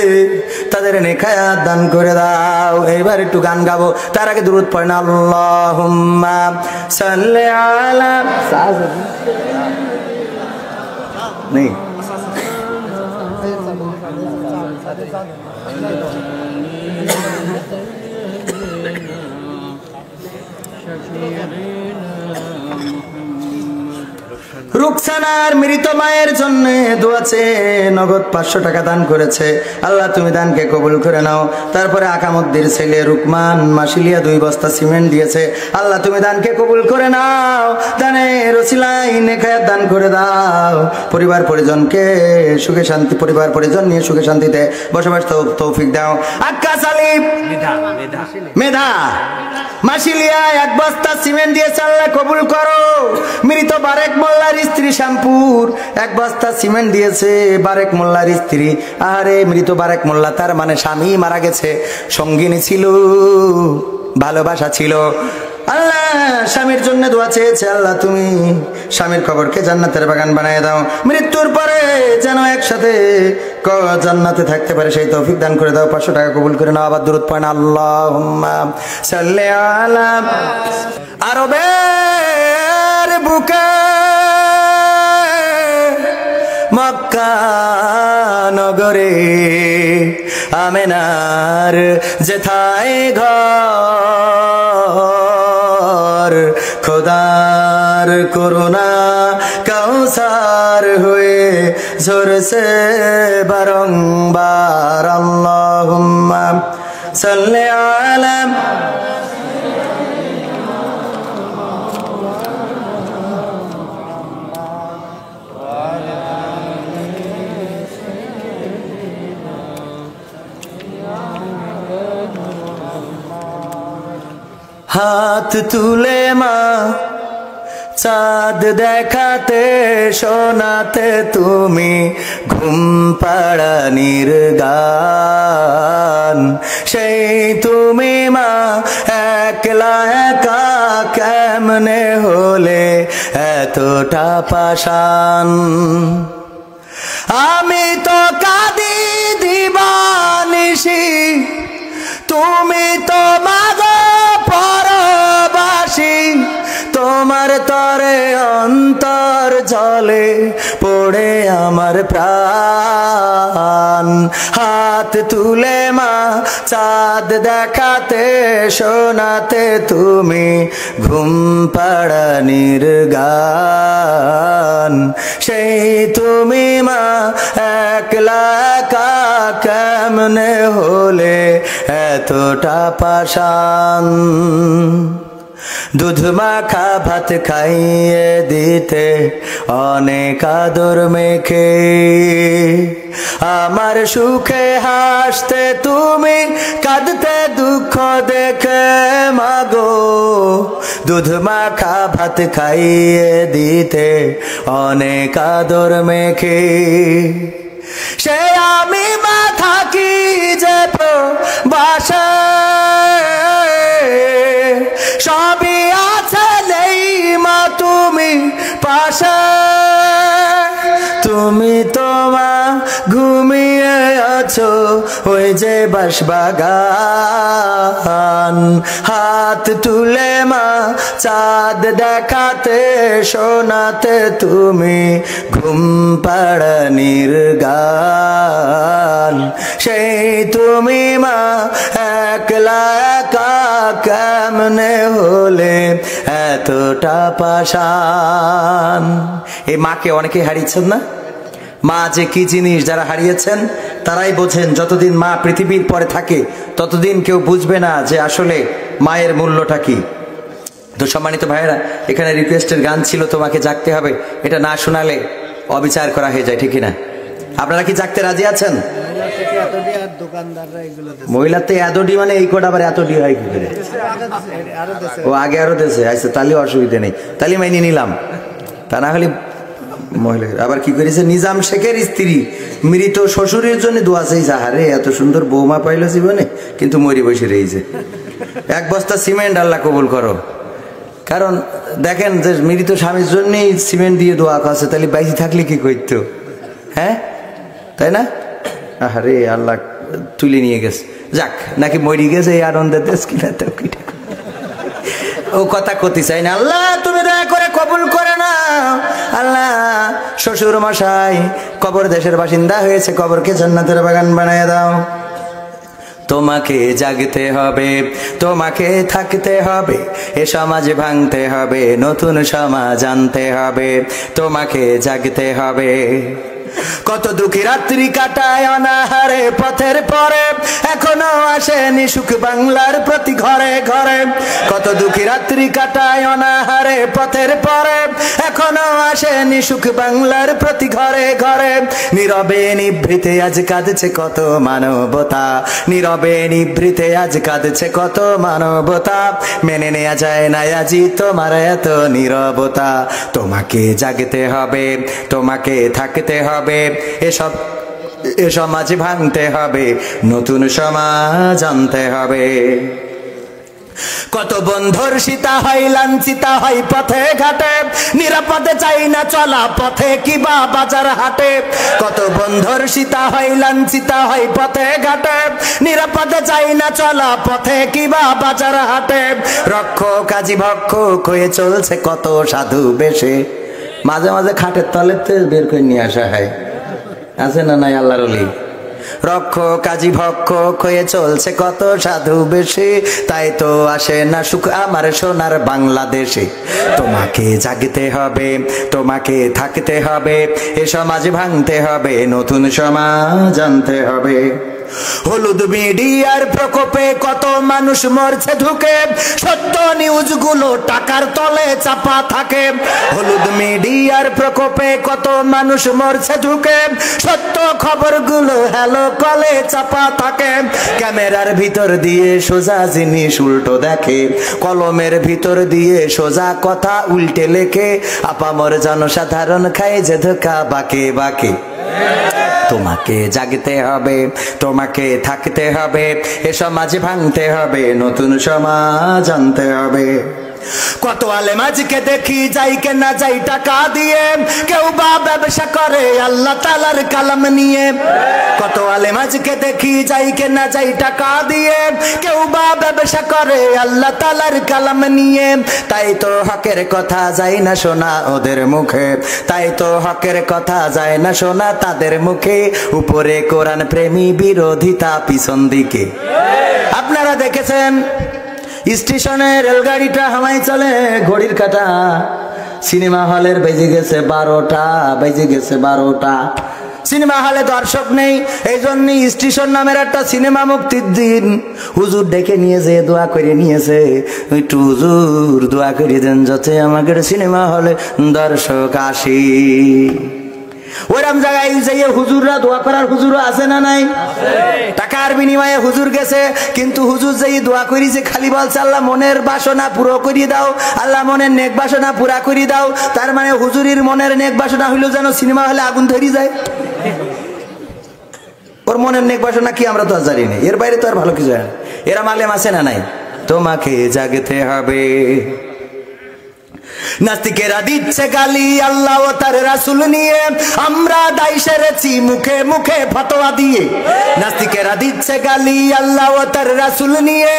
তাদের নেখায়াত দান করে দাও। এইবার একটু গান গাবো, তার আগে দুরূদ পড়ে না, আল্লাহুম্মা সাল্লি আলা নেই রুকসানার মৃত মায়ের জন্য দোয়াছে, নগদ 500 টাকা দান করেছে। আল্লাহ তুমি দানকে কবুল করে নাও। তারপরে আকামুদ্দির ছেলে রুকমান মাসিলিয়া 2 বস্তা সিমেন্ট দিয়েছে। আল্লাহ তুমি দানকে কবুল করে নাও। দানের ওসিলায় নেখায়াত দান করে দাও। পরিবার পরিজনকে সুখে শান্তি, পরিবার পরিজন নিয়ে সুখে শান্তিতে বসবাস তৌফিক দাও। আক্কাস আলী মেধা মাসিলিয়া 1 বস্তা সিমেন্ট দিয়েছে, আল্লাহ কবুল করো। মৃত বারেক মোল্লার স্ত্রী শ্যামপুর 1 বস্তা সিমেন্ট দিয়েছে, বারেক মোল্লার স্ত্রী। আরে মৃত বারেক মোল্লা, তার মানে স্বামী মারা গেছে, সঙ্গিনী ছিল, ভালোবাসা ছিল। আল্লাহ স্বামীর জন্য দোয়া চেয়েছে, আল্লাহ তুমি স্বামীর কবরকে জান্নাতের বাগান বানিয়ে দাও, মৃত্যুর পরে যেন একসাথে জান্নাতে থাকতে পারে সেই তৌফিক দান করে দাও। 500 টাকা কবুল করে নাও। আবার দুরূদ পড়েন, আল্লাহুম্মা সাল্লি আলা। আরবের বুকে মক্কা নগরে আমেনার যেথায় ঘর, খোদার করুণা কাউসার হয়ে ঝরছে বারংবার। আল্লাহুম্মা সাল্লি আলা। হাত তুলে মা চাঁদ দেখাতে শোনাতে তুমি ঘুম পাড়ানির গান, সেই তুমি মা একলা একা কেমনে হলে এতটা পাষাণ। আমি তো কাঁদি দিবানিশি, তুমি তো মাগো পরবাসী, তোমার তরে অন্তর জলে পড়ে আমার প্রাণ। হাত তুলে মা চাঁদ দেখাতে শোনাতে তুমি ঘুম পাড়ানির গান, সেই তুমি মা একলা একা কেমনে হলে এতটা পাষাণ। দুধ মাখা ভাত খাইয়ে দিতে অনেক আদর মেখে, আমার সুখে হাসতে তুমি কাঁদতে দুঃখ দেখে মাগো। দুধ মাখা ভাত খাইয়ে দিতে অনেক আদর মেখে, সে আমি মা থাকি যে বাসায়, সবই আছে নেই মা তুমি পাশে। তুমি তো মা ঘুমিয়ে আছো ওই যে বাঁশবাগান, হাত তুলে মা চাঁদ দেখাতে শোনাতে তুমি ঘুম পাড়ানির গান, সেই তুমি মা একলা একা কেমনে হলে এতটা পাষাণ। এই মাকে অনেকে হারিয়েছেন না? মা যে কি জিনিস যারা হারিয়েছেন তারাই বোঝেন। যতদিন মা পৃথিবীর পরে থাকে ততদিন কেউ বুঝবে না যে আসলে মায়ের মূল্যটা কি। তো সম্মানিত ভাইয়েরা, এখানে রিকোয়েস্টের গান ছিল তোমাকে জাগতে হবে, এটা না শোনালে অবিচার করা হয়ে যায়, ঠিক না? আপনারা কি জাগতে রাজি আছেন? মহিলাতে এতডি মানে এই কোটা আবার এতডি হয় কি করে? ও আগে আরো দেশে আচ্ছা, তাহলে অসুবিধা নেই, তাহলে মাইনে নিলাম। তা না হলে মহিলা আবার কি করেছে, নিজাম শেখের স্ত্রী মৃত শ্বশুরের জন্য দোয়া চাইছে। আরে এত সুন্দর বৌমা পাইল জীবনে, কিন্তু মরি বসে রয়েছে। 1 বস্তা সিমেন্ট আল্লাহ কবুল করো। কারণ দেখেন যে মৃত স্বামীর জন্যই সিমেন্ট দিয়ে দোয়া করছে, তাহলে বাইজি থাকলে কি করতো? হ্যাঁ, তাই না? আরে আল্লাহ তুলে নিয়ে গেছে, যাক নাকি মরি গেছে এই আনন্দের দেশ কিনা। তো ও কথা কতি চাই না। আল্লাহ তুমি দয়া করে কবুল করে না। আল্লাহ শ্বশুর মশাই কবর দেশের বাসিন্দা হয়েছে, কবরকে জান্নাতের বাগান বানায় দাও। তোমাকে জাগতে হবে, তোমাকে থাকতে হবে, এ সমাজ ভাঙতে হবে, নতুন সমাজ আনতে হবে, তোমাকে জাগতে হবে। কত দুঃখী রাত্রি কাটায় অনাহারে পথের পরে, এখনো আসেনি সুখ বাংলার প্রতি ঘরে ঘরে। কত দুঃখী রাত্রি কাটায় অনাহারে পথের পরে, এখনো আসেনি সুখ বাংলার প্রতি ঘরে ঘরে। নীরবে নিভৃতে আজ কাঁদছে কত মানবতা, নীরবে নিভৃতে আজ কাঁদছে কত মানবতা। মেনে নেওয়া যায় না আজি তোমার এত নীরবতা। তোমাকে জাগতে হবে, তোমাকে থাকতে হবে, এসব এ সমাজ ভাঙতে হবে, নতুন সমাজ আনতে হবে। কত বন্ধুর সীতা হয় লাঞ্ছিতা হয় পথে ঘাটে, নিরাপদে চাই না চলা পথে কিবা বাজার হাটে। কত বন্ধুর সীতা হয় লাঞ্ছিতা হয় পথে ঘাটে, নিরাপদে চাই না চলা পথে কিবা বাজার হাটে। রক্ষ কাজী ভক্ষক হয়ে চলছে কত সাধু বেশে, মাঝে মাঝে খাটের তলেতে বের করে নিয়ে আসা হয়, আছে না নাই আল্লাহর ওলি? রক্ষ কাজী ভক্ষক হয়ে চলছে কত সাধু বেশে, তাই তো আসে না সুখ আমার সোনার বাংলাদেশে। তোমাকে জাগতে হবে, তোমাকে থাকতে হবে, এ সমাজ ভাঙতে হবে, নতুন সমাজ আনতে হবে। হলুদ মিডিয়ার প্রকোপে কত মানুষ মরছে ঢুকে, সত্য নিউজ গুলো টাকার তলে চাপা থাকে। হলুদ মিডিয়ার প্রকোপে কত মানুষ মরছে ঢুকে, সত্য খবরগুলো হ্যালো কলে চাপা থাকে। ক্যামেরার ভিতর দিয়ে সোজা জিনিস উল্টো দেখে, কলমের ভিতর দিয়ে সোজা কথা উল্টে লেখে, আপামর জনসাধারণ খায় যে ধোকা বাকে বাকে। তোমাকে জাগতে হবে, তোমাকে থাকতে হবে, এ সমাজ ভাঙতে হবে, নতুন সমাজ আনতে হবে। কত আলেম আজকে দেখি যাই কে না যাই টাকা দিয়ে, কেউ বা ব্যবসা করে আল্লাহ তাআলার কালাম নিয়ে। কত আলেম আজকে দেখি যাই কে না যাই টাকা দিয়ে, কেউ বা ব্যবসা করে আল্লাহ তাআলার কালাম নিয়ে। তাই তো হকের কথা যায় না শোনা ওদের মুখে, তাই তো হকের কথা যায় না শোনা তাদের মুখে। উপরে কোরআন প্রেমী বিরোধিতা পিছন দিকে। আপনারা দেখেছেন স্টেশনে রেলগাড়িটা হামাই চলে ঘড়ির কাঁটা, সিনেমা হলের বেজে গেছে 12টা, বেজে গেছে 12টা। সিনেমা হলে দর্শক নেই, এই জন্য স্টেশন নামের একটা সিনেমা মুক্তির দিন হুজুর ডেকে নিয়ে যে দোয়া করে নিয়েছে, একটু হুজুর দোয়া করে দেন যাতে আমাদের সিনেমা হলে দর্শক আসি। ওইরকম জায়গায় যাইয়ে হুজুররা দোয়া করার হুজুরও আছে না নাই? টাকার বিনিময়ে হুজুর গেছে, কিন্তু হুজুর যেই দোয়া করিছে খালি বলছে আল্লাহ মনের বাসনা পুরো করিয়ে দাও, আল্লাহ মনের নেক বাসনা পুরা করিয়ে দাও। তার মানে হুজুরির মনের নেক বাসনা হইলো যেন সিনেমা হলে আগুন ধরে যায়। ওর মনের নেক বাসনা কি আমরা তো আর জানি না, এর বাইরে তো আর ভালো কিছু হয় না। এরা মালেম আছে না নাই? তোমাকে জাগতে হবে। নাস্তিকেরা দিচ্ছে গালি আল্লাহ ও তার রাসূল নিয়ে, আমরা দায় সেরেছি মুখে মুখে ফতোয়া দিয়ে। নাস্তিকেরা দিচ্ছে গালি আল্লাহ ও তার রাসূল নিয়ে,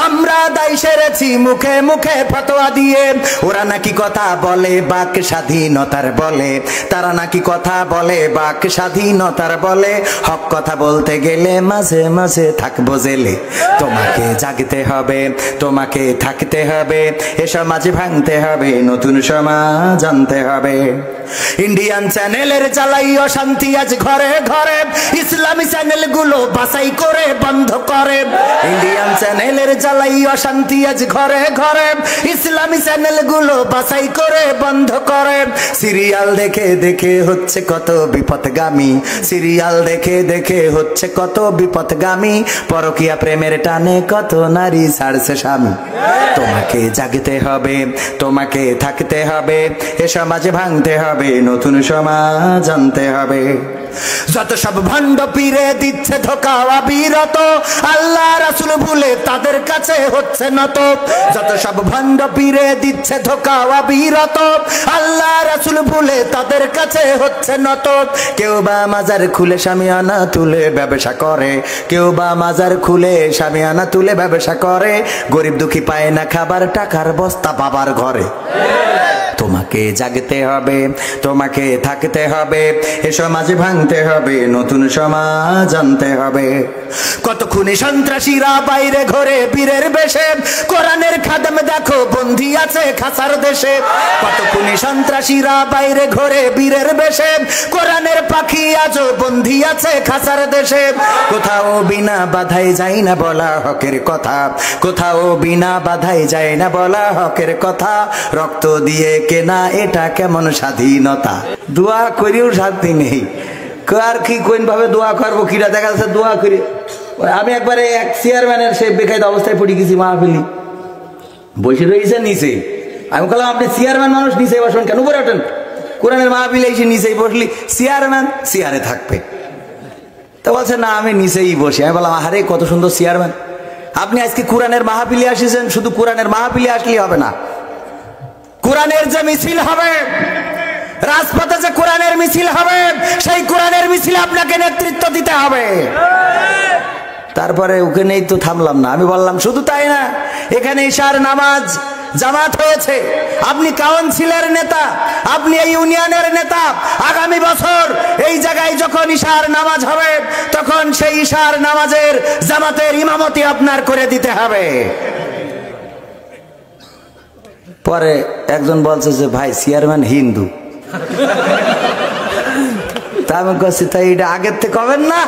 আমরা দায় সেরেছি মুখে মুখে ফতোয়া দিয়ে। ওরা নাকি কথা বলে বাক স্বাধীনতার বলে, তারা নাকি কথা বলে বাক স্বাধীনতার বলে, হক কথা বলতে গেলে মাঝে মাঝে থাকবো জেলে। তোমাকে জাগতে হবে, তোমাকে থাকতে হবে, এ সমাজ ভাঙতে হবে, নতুন সমাজ আনতে হবে। ইন্ডিয়ান চ্যানেলের জ্বালাই অশান্তি আজ ঘরে ঘরে, ইসলামী চ্যানেল গুলো বাছাই করে বন্ধ করে। ইন্ডিয়ান চ্যানেলের জ্বালাই অশান্তি আজ ঘরে ঘরে, ইসলামী চ্যানেল গুলো বাছাই করে বন্ধ করে। সিরিয়াল দেখে দেখে হচ্ছে কত বিপদগামী, সিরিয়াল দেখে দেখে হচ্ছে কত বিপদগামী, পরকীয়া প্রেমের টানে কত নারী ছাড়ছে স্বামী। তোমাকে জাগতে হবে, তোমাকে থাকতে হবে, এ সমাজ ভাঙতে হবে, নতুন সমাজ আনতে হবে। যত সব ভণ্ড পীরে দিচ্ছে ধোঁকা অবিরত, আল্লাহ রাসূল ভুলে তাদের কাছে হচ্ছে নত। যত সব ভণ্ড পীরে দিচ্ছে ধোঁকা অবিরত, আল্লাহ রাসূল ভুলে তাদের কাছে হচ্ছে নত। কেউ বা মাজার খুলে শামিয়ানা তুলে ব্যবসা করে, কেউ বা মাজার খুলে শামিয়ানা তুলে ব্যবসা করে, গরিব দুঃখী পায় না খাবার, টাকার বস্তা বাবার ঘরে। তোমাকে জাগতে হবে, তোমাকে থাকতে হবে, এ সমাজ ভাঙতে হবে, নতুন সমাজ আনতে হবে। কত খুনি সন্ত্রাসীরা বাইরে ঘরে বীরের বেশে, কোরআনের খাদেম দেখো বন্দী আছে খাসার দেশে। কত খুনি সন্ত্রাসীরা বাইরে ঘরে বীরের বেশে, কোরআনের পাখি আজও বন্দী আছে খাসার দেশে। কোথাও বিনা বাধাই যায় না বলা হকের কথা, কোথাও বিনা বাধাই যায় না বলা হকের কথা। রক্ত দিয়ে কেনা এটা কেমন স্বাধীনতা, দোয়া করিও শান্তি নেই। কার কি কোন ভাবে দোয়া করবো, কিরা দেখা যাচ্ছে দোয়া করি। আমি একবারে এক চেয়ারম্যানের সে বেকায়দা অবস্থায় পড়ে গেছি, মাহফিলি বসে রয়েছে নিচে। আমি বললাম আপনি চেয়ারম্যান মানুষ, নিচে বসবেন কেন, উপরে ওঠেন। কোরআনের মাহফিলে এসে নিচেই বসলি, চেয়ারম্যান চেয়ারে থাকবে। তো বলছে না আমি নিচেই বসি। আমি বললাম আরে কত সুন্দর চেয়ারম্যান, আপনি আজকে কোরআনের মাহফিলে আসিছেন, শুধু কোরআনের মাহফিলে আসলেই হবে না, কোরআনের যে মিছিল হবে, রাজপথে যে কোরআনের মিছিল হবে, সেই কোরআনের মিছিলে আপনাকে নেতৃত্ব দিতে হবে। তারপরে ওখানেই তো থামলাম না, আমি বললাম শুধু তাই না, এখানে ইশার নামাজ জামাত হয়েছে, আপনি কাউন্সিলের নেতা, আপনি এই ইউনিয়নের নেতা, আগামী বছর এই জায়গায় যখন ইশার নামাজ হবে তখন সেই ইশার নামাজের জামাতের ইমামতি আপনার করে দিতে হবে। পরে একজন বলছে যে ভাই চেয়ারম্যান হিন্দু। তা আমি বলছি তাই এটা আগের থেকে হবেন না,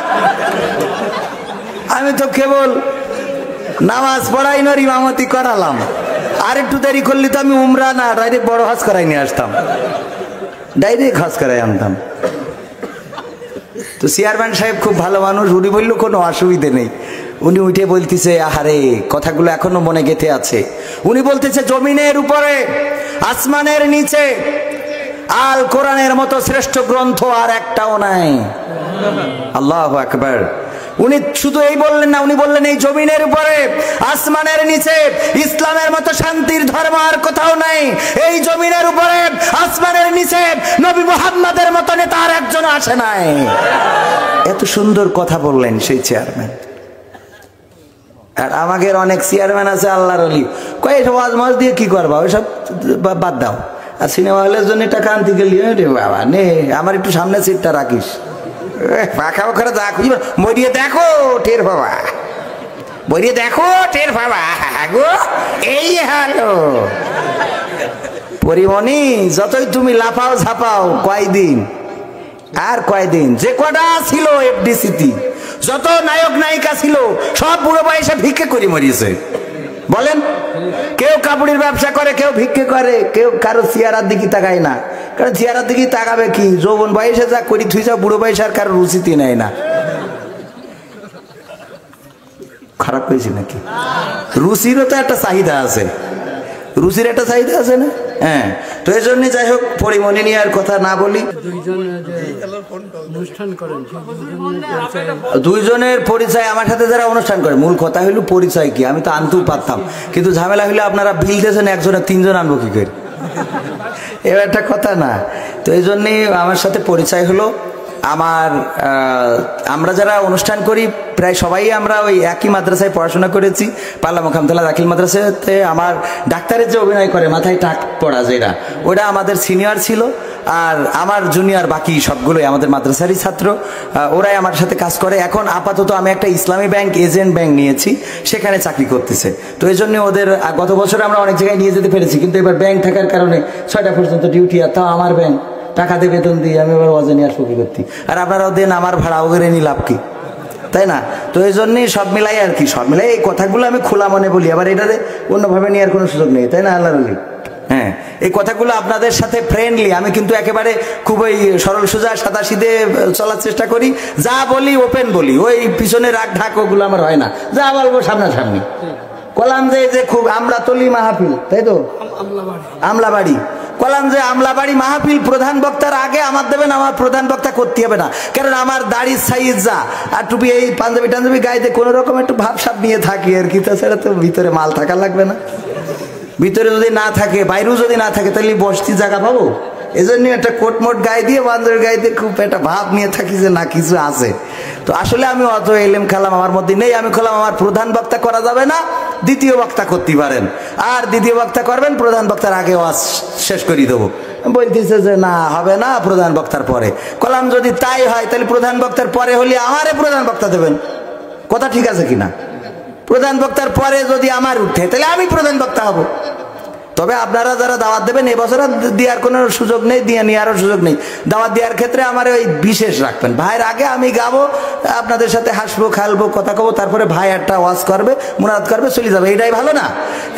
আমি তো কেবল নামাজ পড়াই নর ইমামতি করালাম, আর একটু দেরি করলে তো আমি উমরা না ডাইরেক্ট বড় হজ করাই নিয়ে আসতাম, ডাইরেক্ট হজ করাই আনতাম। তো চেয়ারম্যান সাহেব খুব ভালো মানুষ, উনি বলল কোনো অসুবিধে নেই। উনি উঠে বলতেছে, আহারে কথাগুলো এখনো মনে গেঁথে আছে। উনি বলতেছে জমিনের উপরে আসমানের নিচে আল কোরআনের মতো শ্রেষ্ঠ গ্রন্থ আর একটাও নাই। আল্লাহু আকবার। উনি শুধু এই বললেন না, উনি বললেন এই জমিনের উপরে আসমানের নিচে ইসলামের মতো শান্তির ধর্ম আর কোথাও নাই। এই জমিনের উপরে আসমানের নিচে নবী মুহাম্মাদের মতো নেতা আর একজন আসে নাই। এত সুন্দর কথা বললেন সেই চেয়ারম্যান। আর আমাদের অনেক চেয়ারম্যান আছে আল্লাহর ওলি, কয় এসব ওয়াজ মাজ দিয়ে কি করবা, ওইসব বাদ দাও। আর সিনেমা হলের জন্য টাকা আনতে গেলি, রে বাবা নে আমার একটু সামনে সিটটা রাখিস, পাখা ওখানে মরিয়ে দেখো টের বাবা, মরিয়ে দেখো টের বাবা গো, এই হ্যালো পরিমণি। যতই তুমি লাফাও ঝাপাও, কয়দিন আর কয়দিন, যে কটা ছিল এফডিসিতে যত নায়ক নায়িকা ছিল সব বুড়ো বয়সে ভিক্ষে করে মরিয়েছে। বলেন, কেউ কাপড়ের ব্যবসা করে, কেউ ভিক্ষে করে, কেউ কারো চেয়ারার দিকে তাকায় না। কারণ চেয়ারার দিকে তাকাবে কি, যৌবন বয়সে যা করি থুই যা বুড়ো বয়সে আর কারো রুচিতে নেয় না। খারাপ হয়েছে নাকি? রুচিরও তো একটা চাহিদা আছে, রুচির একটা চাহিদা আছে না? হ্যাঁ, তো এই জন্য যাই হোক পরিমণি নিয়ে আর কথা না বলি। দুইজনের পরিচয় আমার সাথে যারা অনুষ্ঠান করে, মূল কথা হইল পরিচয় কি, আমি তো আনতেও পারতাম, কিন্তু ঝামেলা হইলে আপনারা বিল দিয়েছেন একজনের তিনজন আনবো কি করে, এবার একটা কথা না। তো এই জন্যই আমার সাথে পরিচয় হলো। আমরা যারা অনুষ্ঠান করি প্রায় সবাই আমরা ওই একই মাদ্রাসায় পড়াশোনা করেছি, পাল্লা মোকামতলা দাখিল মাদ্রাসাতে। আমার ডাক্তারের যে অভিনয় করে মাথায় টাক পড়া যেটা, ওটা আমাদের সিনিয়র ছিল, আর আমার জুনিয়র বাকি সবগুলোই আমাদের মাদ্রাসারই ছাত্র, ওরাই আমার সাথে কাজ করে। এখন আপাতত আমি একটা ইসলামী ব্যাংক এজেন্ট ব্যাংক নিয়েছি, সেখানে চাকরি করতেছে। তো এই জন্য ওদের গত বছর আমরা অনেক জায়গায় নিয়ে যেতে পেরেছি, কিন্তু এবার ব্যাংক থাকার কারণে 6টা পর্যন্ত ডিউটি, আর তাও আমার ব্যাংক টাকা দিয়ে বেতন দিই, আমি এবার ওয়াজে নিয়ে আসবো কি করতে, আর আপনারাও দেন আমার ভাড়া, ওগেরে নি লাভ কি, তাই না? তো এই জন্যই সব মিলাই আর কি, সব মিলাই এই কথাগুলো আমি খোলা মনে বলি, আবার এটাতে অন্যভাবে নেওয়ার কোনো সুযোগ নেই, তাই না আল্লাহর ওলি? হ্যাঁ, এই কথাগুলো আপনাদের সাথে ফ্রেন্ডলি, আমি কিন্তু একেবারে খুবই সরল সোজা সাদা সিধে চলার চেষ্টা করি, যা বলি ওপেন বলি, ওই পিছনে রাগ ঢাক ওগুলো আমার হয় না, যা বলবো সামনাসামনি। কলাম যে খুব আমলাতলি মাহফিল, তাই তো আমলাবাড়ি, কলাম যে আমলাবাড়ি মাহফিল প্রধান বক্তার আগে আমার দেবেন, আমার প্রধান বক্তা করতে হবে না, কারণ আমার দাড়ির সাইজ যা, আর টুপি এই পাঞ্জাবি টাঞ্জাবি গাইতে কোনো রকম একটু ভাবসাব নিয়ে থাকি আর কি, তাছাড়া তো ভিতরে মাল থাকা লাগবে না। ভিতরে যদি না থাকে, বাইরেও যদি না থাকে, তাহলে বসতি জায়গা পাবো? এজন্য একটা কোটমোট গায়ে দিয়ে বান্ধবের গায়ে দিয়ে খুব একটা ভাব নিয়ে থাকি যে না কিছু আছে। তো আসলে আমি অত এলেম খালাম আমার মধ্যে নেই। আমি খোলাম আমার প্রধান বক্তা করা যাবে না, দ্বিতীয় বক্তা করতে পারেন, আর দ্বিতীয় বক্তা করবেন প্রধান বক্তার আগে ওয়াজ শেষ করে দেবো। বলতেছে যে না হবে না, প্রধান বক্তার পরে। কলাম যদি তাই হয় তাহলে প্রধান বক্তার পরে হলে আমারে প্রধান বক্তা দেবেন, কথা ঠিক আছে কিনা? প্রধান বক্তার পরে যদি আমার উঠে তাহলে আমি প্রধান বক্তা হব। তবে আপনারা যারা দাওয়াত দেবেন এবছর দেওয়ার কোনো সুযোগ নেই, দিয়ে নেওয়ারও সুযোগ নেই। দাওয়াত দেওয়ার ক্ষেত্রে আমার ওই বিশেষ রাখবেন, ভাইয়ের আগে আমি গাবো, আপনাদের সাথে হাসবো খেলবো কথা কবো, তারপরে ভাই একটা ওয়াজ করবে, মুনাদ করবে, চলে যাবে, এটাই ভালো না?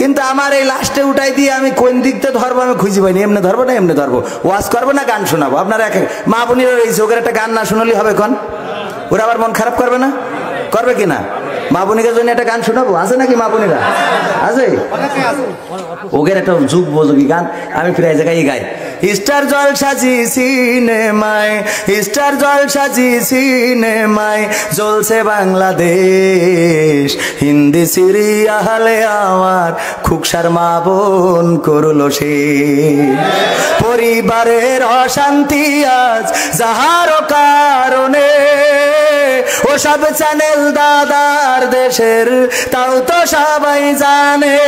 কিন্তু আমার এই লাস্টে উঠাই দিয়ে আমি কোন দিকতে ধরবো আমি খুঁজে পাইনি, এমনি ধরবো না এমনি ধরবো, ওয়াজ করবো না গান শোনাবো। আপনারা এক মা বোনেরা রয়েছে, ওদের একটা গান না শোনালি হবে কন? ওরা আবার মন খারাপ করবে না? করবে কিনা? মা বোনিকার জন্য একটা গান শোনাবো, আছে নাকি মা বোনিকা? আছে, ওকে একটা যুগোপযোগী গান আমি প্রায় জায়গায় গাই। স্টার জলসাজি সিনেমায়, স্টার জলসাজি সিনেমায় জ্বলছে বাংলাদেশ। হিন্দি সিরিয়ালে আমার খুকসার মা বোন করলো সে। পরিবারের অশান্তি আজ যাহার কারণে, ও সব চ্যানেল দাদার দেশের তাও তো সবাই জানে।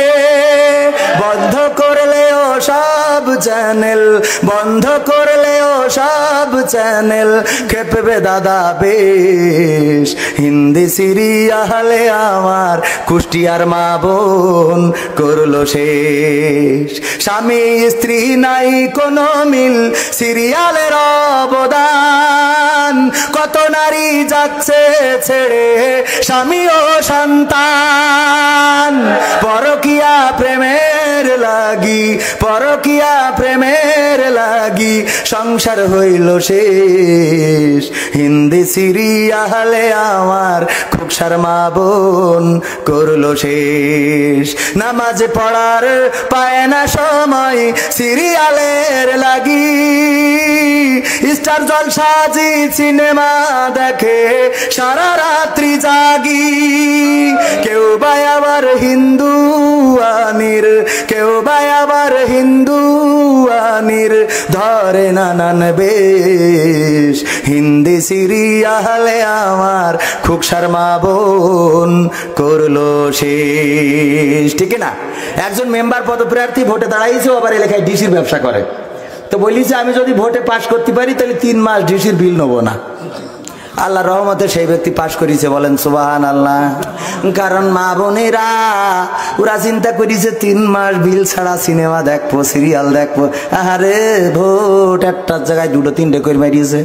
বন্ধ করলেও সব চ্যানেল, বন্ধ করলেও সব চ্যানেল খেপবে দাদা বেশ। হিন্দি সিরিয়ালে আমার কুষ্টিয়ার মা বোন করলো শেষ। স্বামী স্ত্রী নাই কোনো মিল, সিরিয়ালের অবদান। কত নারী যাচ্ছে ছেড়ে স্বামী ও সন্তান। পরকিয়া প্রেমের লাগি, পরকিয়া প্রেমের লাগি সংসার হইল শেষ। হিন্দি সিরিয়ালে আমার খুকসার মা বোন করলো শেষ। নামাজ পড়ার পায় না সময় সিরিয়ালের লাগি, স্টার জলসাজি সিনেমা দেখে সারা রাত্রি জাগি। কেউ বা আবার হিন্দু আমির, কেউ বা আবার হিন্দু আমির ধরে নানান বেশ। হিন্দি সিরিয়ালে আমার খুকসার মা বোন করলো শেষ। ঠিক না? একজন মেম্বার পদপ্রার্থী ভোটে দাঁড়াইছে, আবার এলাকায় ডিসির ব্যবসা করে। তো বলিছে আমি যদি ভোটে পাশ করতে পারি তাহলে 3 মাস ডিসির বিল নেবো না। আল্লাহ রহমতে সেই ব্যক্তি পাশ করেছে, বলেন সুবহান আল্লাহ। কারণ মা বোনেরা ওরা চিন্তা করেছে 3 মাস বিল ছাড়া সিনেমা দেখবো, সিরিয়াল দেখবো। আরে ভোট একটা জায়গায় 2-3টে করে মারিয়েছে।